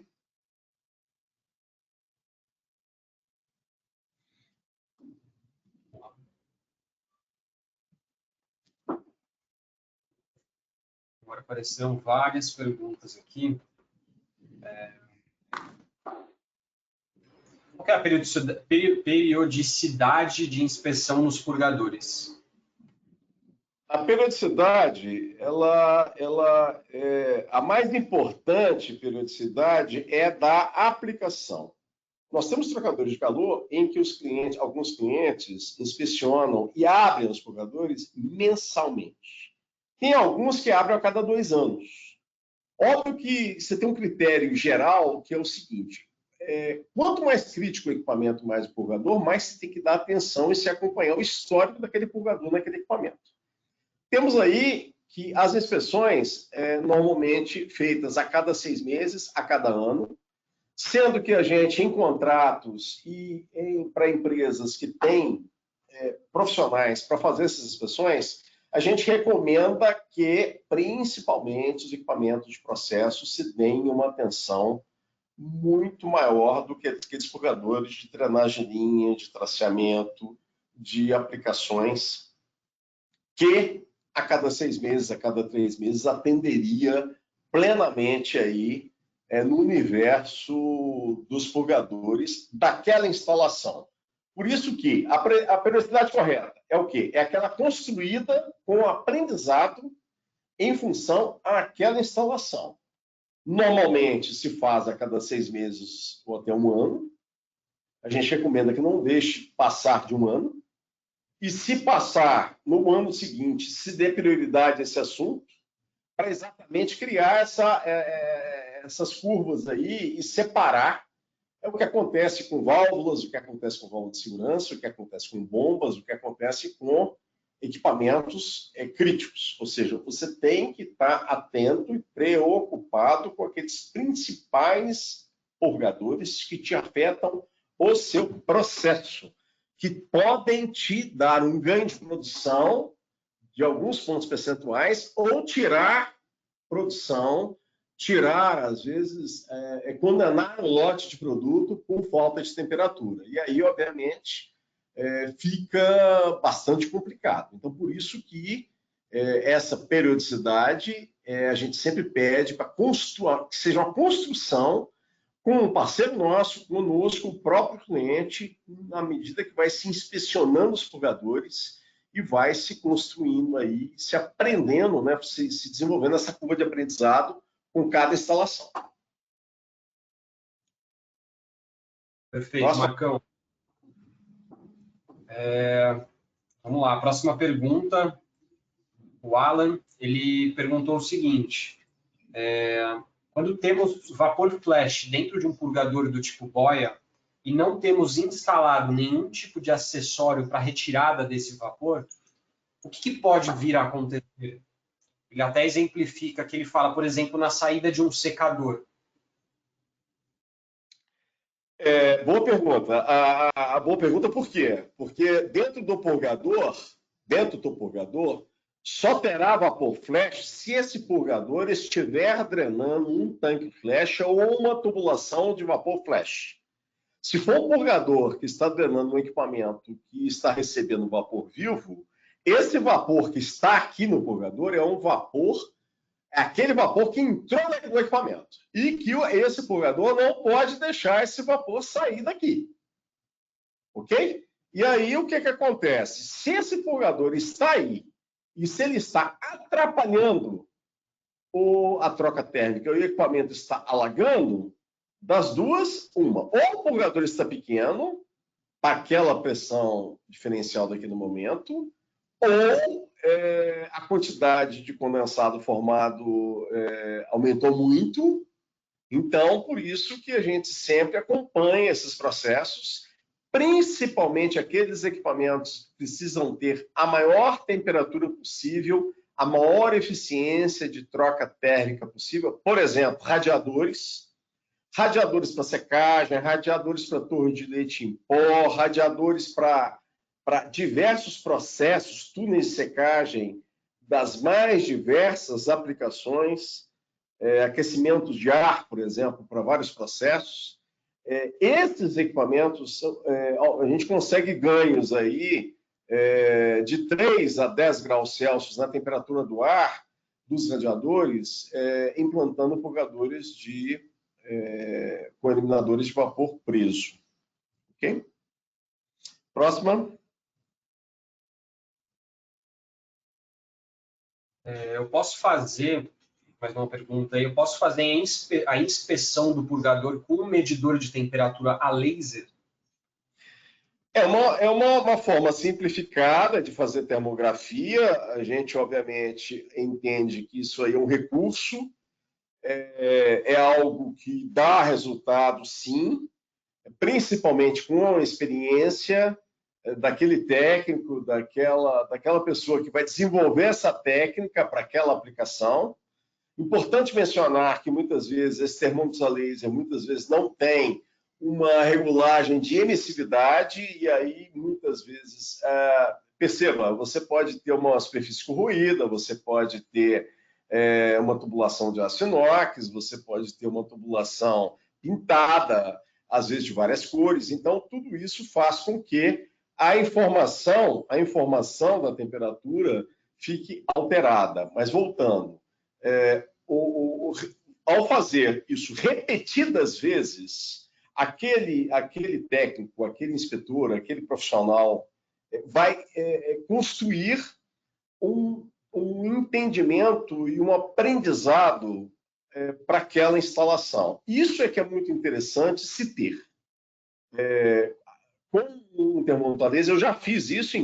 Agora apareceram várias perguntas aqui. Qual que é a periodicidade de inspeção nos purgadores? A periodicidade, a mais importante periodicidade é da aplicação. Nós temos trocadores de calor em que alguns clientes inspecionam e abrem os purgadores mensalmente. Tem alguns que abrem a cada 2 anos. Óbvio que você tem um critério geral que é o seguinte: quanto mais crítico o equipamento, mais o purgador, mais você tem que dar atenção e se acompanhar o histórico daquele purgador naquele equipamento. Temos aí que as inspeções normalmente feitas a cada 6 meses, a cada ano, sendo que a gente, em contratos e para empresas que têm profissionais para fazer essas inspeções, a gente recomenda que, principalmente, os equipamentos de processo se deem uma atenção muito maior do que aqueles purgadores de drenagem de linha, de traceamento, de aplicações, que a cada 6 meses, a cada 3 meses, atenderia plenamente aí no universo dos purgadores daquela instalação. Por isso que a periodicidade correta é o quê? É aquela construída com aprendizado em função àquela instalação. Normalmente se faz a cada 6 meses ou até 1 ano. A gente recomenda que não deixe passar de 1 ano. E se passar no ano seguinte, se dê prioridade a esse assunto, para exatamente criar essas curvas aí e separar o que acontece com válvulas, o que acontece com válvula de segurança, o que acontece com bombas, o que acontece com equipamentos críticos. Ou seja, você tem que estar atento e preocupado com aqueles principais purgadores que te afetam o seu processo, que podem te dar um ganho de produção de alguns pontos percentuais ou tirar produção, às vezes, condenar o lote de produto por falta de temperatura. E aí, obviamente, fica bastante complicado. Então, por isso que essa periodicidade a gente sempre pede para que seja uma construção com um parceiro nosso, conosco, o próprio cliente, na medida que vai se inspecionando os purgadores e vai se construindo aí, se aprendendo, né, se desenvolvendo essa curva de aprendizado com cada instalação. Perfeito, nossa. Marcão. Vamos lá, próxima pergunta. O Alan, ele perguntou o seguinte: quando temos vapor flash dentro de um purgador do tipo boia e não temos instalado nenhum tipo de acessório para retirada desse vapor, o que pode vir a acontecer? Ele até exemplifica que ele fala, por exemplo, na saída de um secador. Boa pergunta. A boa pergunta por quê? Porque dentro do purgador, dentro do purgador, só terá vapor flash se esse purgador estiver drenando um tanque flash ou uma tubulação de vapor flash. Se for um purgador que está drenando um equipamento que está recebendo vapor vivo, esse vapor que está aqui no purgador é um vapor, é aquele vapor que entrou no equipamento. E que esse purgador não pode deixar esse vapor sair daqui. Ok? E aí o que acontece? Se esse purgador está aí, e se ele está atrapalhando a troca térmica e o equipamento está alagando, das duas, uma. Ou o purgador está pequeno, para aquela pressão diferencial daqui no momento, ou a quantidade de condensado formado aumentou muito. Então, por isso que a gente sempre acompanha esses processos, principalmente aqueles equipamentos que precisam ter a maior temperatura possível, a maior eficiência de troca térmica possível. Por exemplo, radiadores para secagem, radiadores para torre de leite em pó, radiadores para diversos processos, túneis de secagem das mais diversas aplicações, aquecimento de ar, por exemplo, para vários processos. Esses equipamentos, a gente consegue ganhos aí de 3 a 10 graus Celsius na temperatura do ar dos radiadores, implantando purgadores com eliminadores de vapor preso. Ok? Próxima. Eu posso fazer, mais uma pergunta aí, eu posso fazer a inspeção do purgador com um medidor de temperatura a laser? É uma forma simplificada de fazer termografia. A gente, obviamente, entende que isso aí é um recurso, é algo que dá resultado, sim, principalmente com a experiência daquele técnico, daquela pessoa que vai desenvolver essa técnica para aquela aplicação. Importante mencionar que muitas vezes esse termômetro a laser muitas vezes não tem uma regulagem de emissividade e aí muitas vezes, perceba, você pode ter uma superfície corroída, você pode ter uma tubulação de aço inox, você pode ter uma tubulação pintada, às vezes de várias cores. Então, tudo isso faz com que a informação da temperatura fique alterada. Mas voltando, ao fazer isso repetidas vezes, aquele técnico, aquele inspetor, aquele profissional vai construir um entendimento e um aprendizado para aquela instalação. Isso é que é muito interessante se ter. Com o termômetro a laser, eu já fiz isso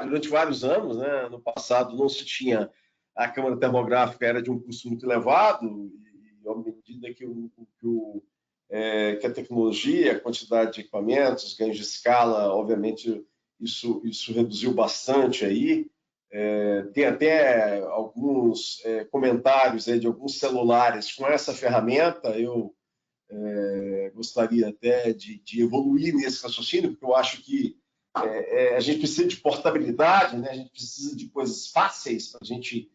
durante vários anos, né? No passado não se tinha, a câmara termográfica era de um custo muito elevado, e à medida que a tecnologia, a quantidade de equipamentos, ganhos de escala, obviamente isso reduziu bastante aí. Tem até alguns comentários aí de alguns celulares com essa ferramenta. Eu gostaria até de evoluir nesse raciocínio, porque eu acho que a gente precisa de portabilidade, né? A gente precisa de coisas fáceis para a gente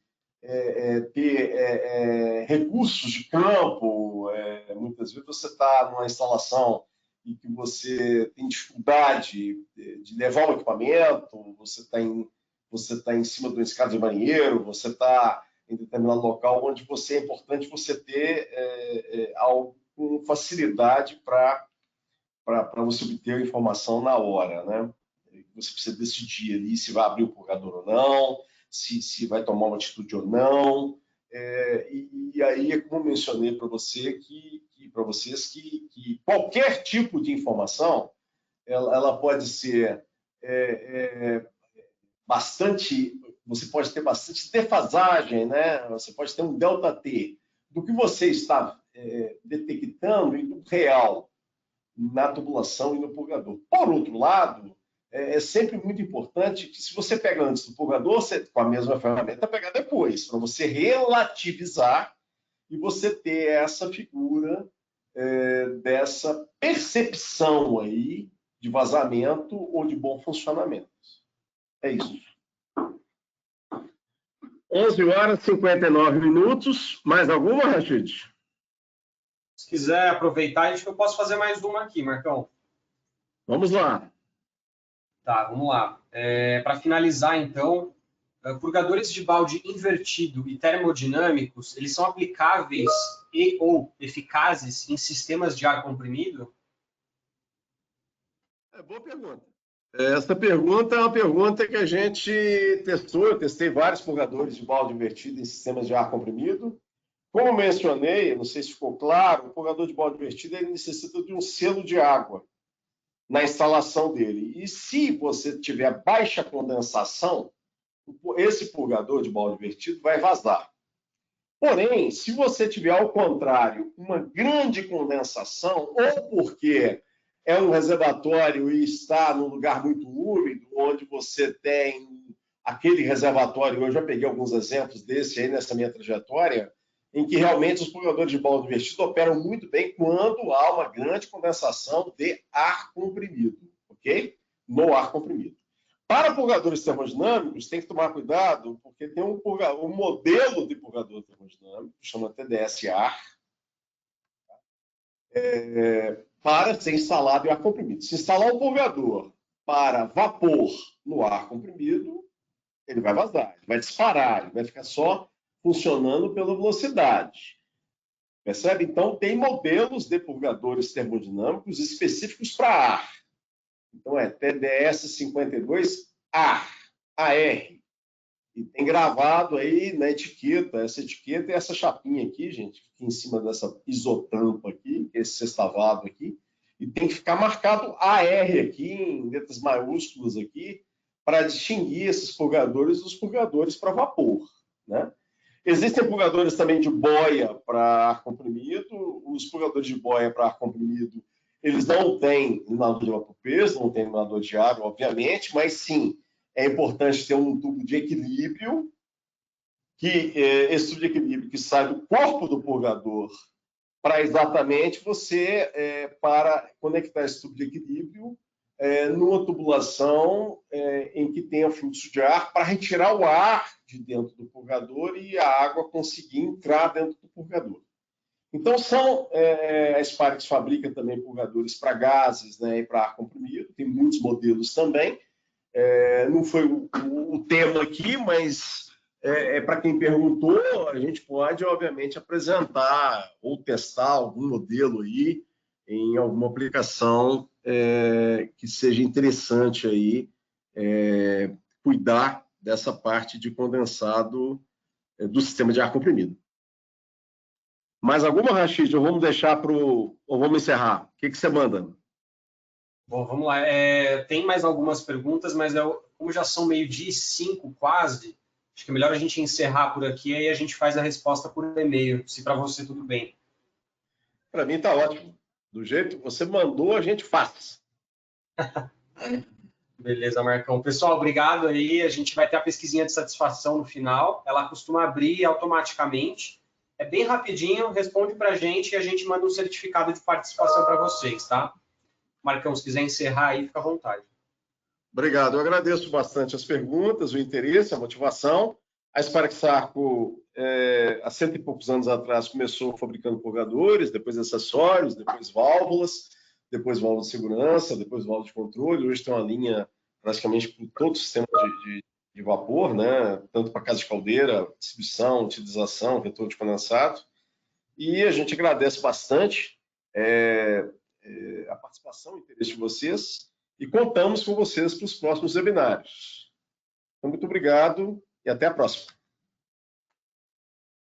ter recursos de campo. Muitas vezes você está numa instalação e que você tem dificuldade de levar um equipamento, você está em cima de uma escada de banheiro, você está em determinado local onde é importante você ter algo com facilidade para você obter a informação na hora, né? Você precisa decidir ali se vai abrir o purgador ou não, se vai tomar uma atitude ou não. E aí é como eu mencionei para vocês que qualquer tipo de informação ela pode ser você pode ter bastante defasagem, né? Você pode ter um delta-T do que você está detectando e do real na tubulação e no purgador. Por outro lado, é sempre muito importante que, se você pega antes do purgador, você, com a mesma ferramenta, pegar depois, para você relativizar e você ter essa figura dessa percepção aí de vazamento ou de bom funcionamento. É isso. 11 horas e 59 minutos. Mais alguma, Rachid? Se quiser aproveitar, eu posso fazer mais uma aqui, Marcão. Vamos lá. Tá, vamos lá. Para finalizar, então, purgadores de balde invertido e termodinâmicos, eles são aplicáveis e ou eficazes em sistemas de ar comprimido? Boa pergunta. Essa pergunta é uma pergunta que a gente testou. Eu testei vários purgadores de balde invertido em sistemas de ar comprimido. Como mencionei, não sei se ficou claro, o purgador de balde invertido ele necessita de um selo de água na instalação dele. E se você tiver baixa condensação, esse purgador de balde invertido vai vazar. Porém, se você tiver, ao contrário, uma grande condensação, ou porque é um reservatório e está num lugar muito úmido, onde você tem aquele reservatório, eu já peguei alguns exemplos desse aí nessa minha trajetória, em que realmente os purgadores de balde invertido operam muito bem quando há uma grande condensação de ar comprimido, ok? No ar comprimido. Para purgadores termodinâmicos, tem que tomar cuidado, porque tem um modelo de purgador termodinâmico, que chama TDS-AR, para ser instalado em ar comprimido. Se instalar um purgador para vapor no ar comprimido, ele vai vazar, ele vai disparar, ele vai ficar só funcionando pela velocidade. Percebe? Então, tem modelos de purgadores termodinâmicos específicos para ar. Então, é TDS-52AR. E tem gravado aí na etiqueta, essa etiqueta e essa chapinha aqui, gente, aqui em cima dessa isotampa aqui, esse sextavado aqui, e tem que ficar marcado AR aqui, em letras maiúsculas aqui, para distinguir esses purgadores dos purgadores para vapor, né? Existem purgadores também de boia para ar comprimido. Os purgadores de boia para ar comprimido, eles não têm eliminador de vapor peso, não tem eliminador de água, obviamente, mas sim, é importante ter um tubo de equilíbrio, esse tubo de equilíbrio que sai do corpo do purgador para exatamente você para conectar esse tubo de equilíbrio numa tubulação em que tenha fluxo de ar para retirar o ar de dentro do purgador e a água conseguir entrar dentro do purgador. Então, a Sparix fabrica também purgadores para gases, né, e para ar comprimido, tem muitos modelos também. Não foi o tema aqui, mas para quem perguntou, a gente pode, obviamente, apresentar ou testar algum modelo aí em alguma aplicação que seja interessante aí cuidar dessa parte de condensado do sistema de ar comprimido. Mais alguma, Rachid? Ou vamos deixar para ou vamos encerrar? O que você manda? Bom, vamos lá. Tem mais algumas perguntas, mas como já são 12h05 quase, acho que é melhor a gente encerrar por aqui, aí a gente faz a resposta por e-mail, se para você tudo bem. Para mim está ótimo. Do jeito que você mandou, a gente faz. Beleza, Marcão. Pessoal, obrigado aí. A gente vai ter a pesquisinha de satisfação no final. Ela costuma abrir automaticamente. É bem rapidinho, responde para a gente e a gente manda um certificado de participação para vocês, tá? Marcão, se quiser encerrar aí, fica à vontade. Obrigado. Eu agradeço bastante as perguntas, o interesse, a motivação. A Sparix Sarco, há 100 e poucos anos atrás, começou fabricando purgadores, depois acessórios, depois válvulas de segurança, depois válvula de controle. Hoje tem uma linha praticamente por todo o sistema de vapor, né? Tanto para casa de caldeira, distribuição, utilização, retorno de condensado. E a gente agradece bastante a participação e o interesse de vocês e contamos com vocês para os próximos webinários. Então, muito obrigado e até a próxima.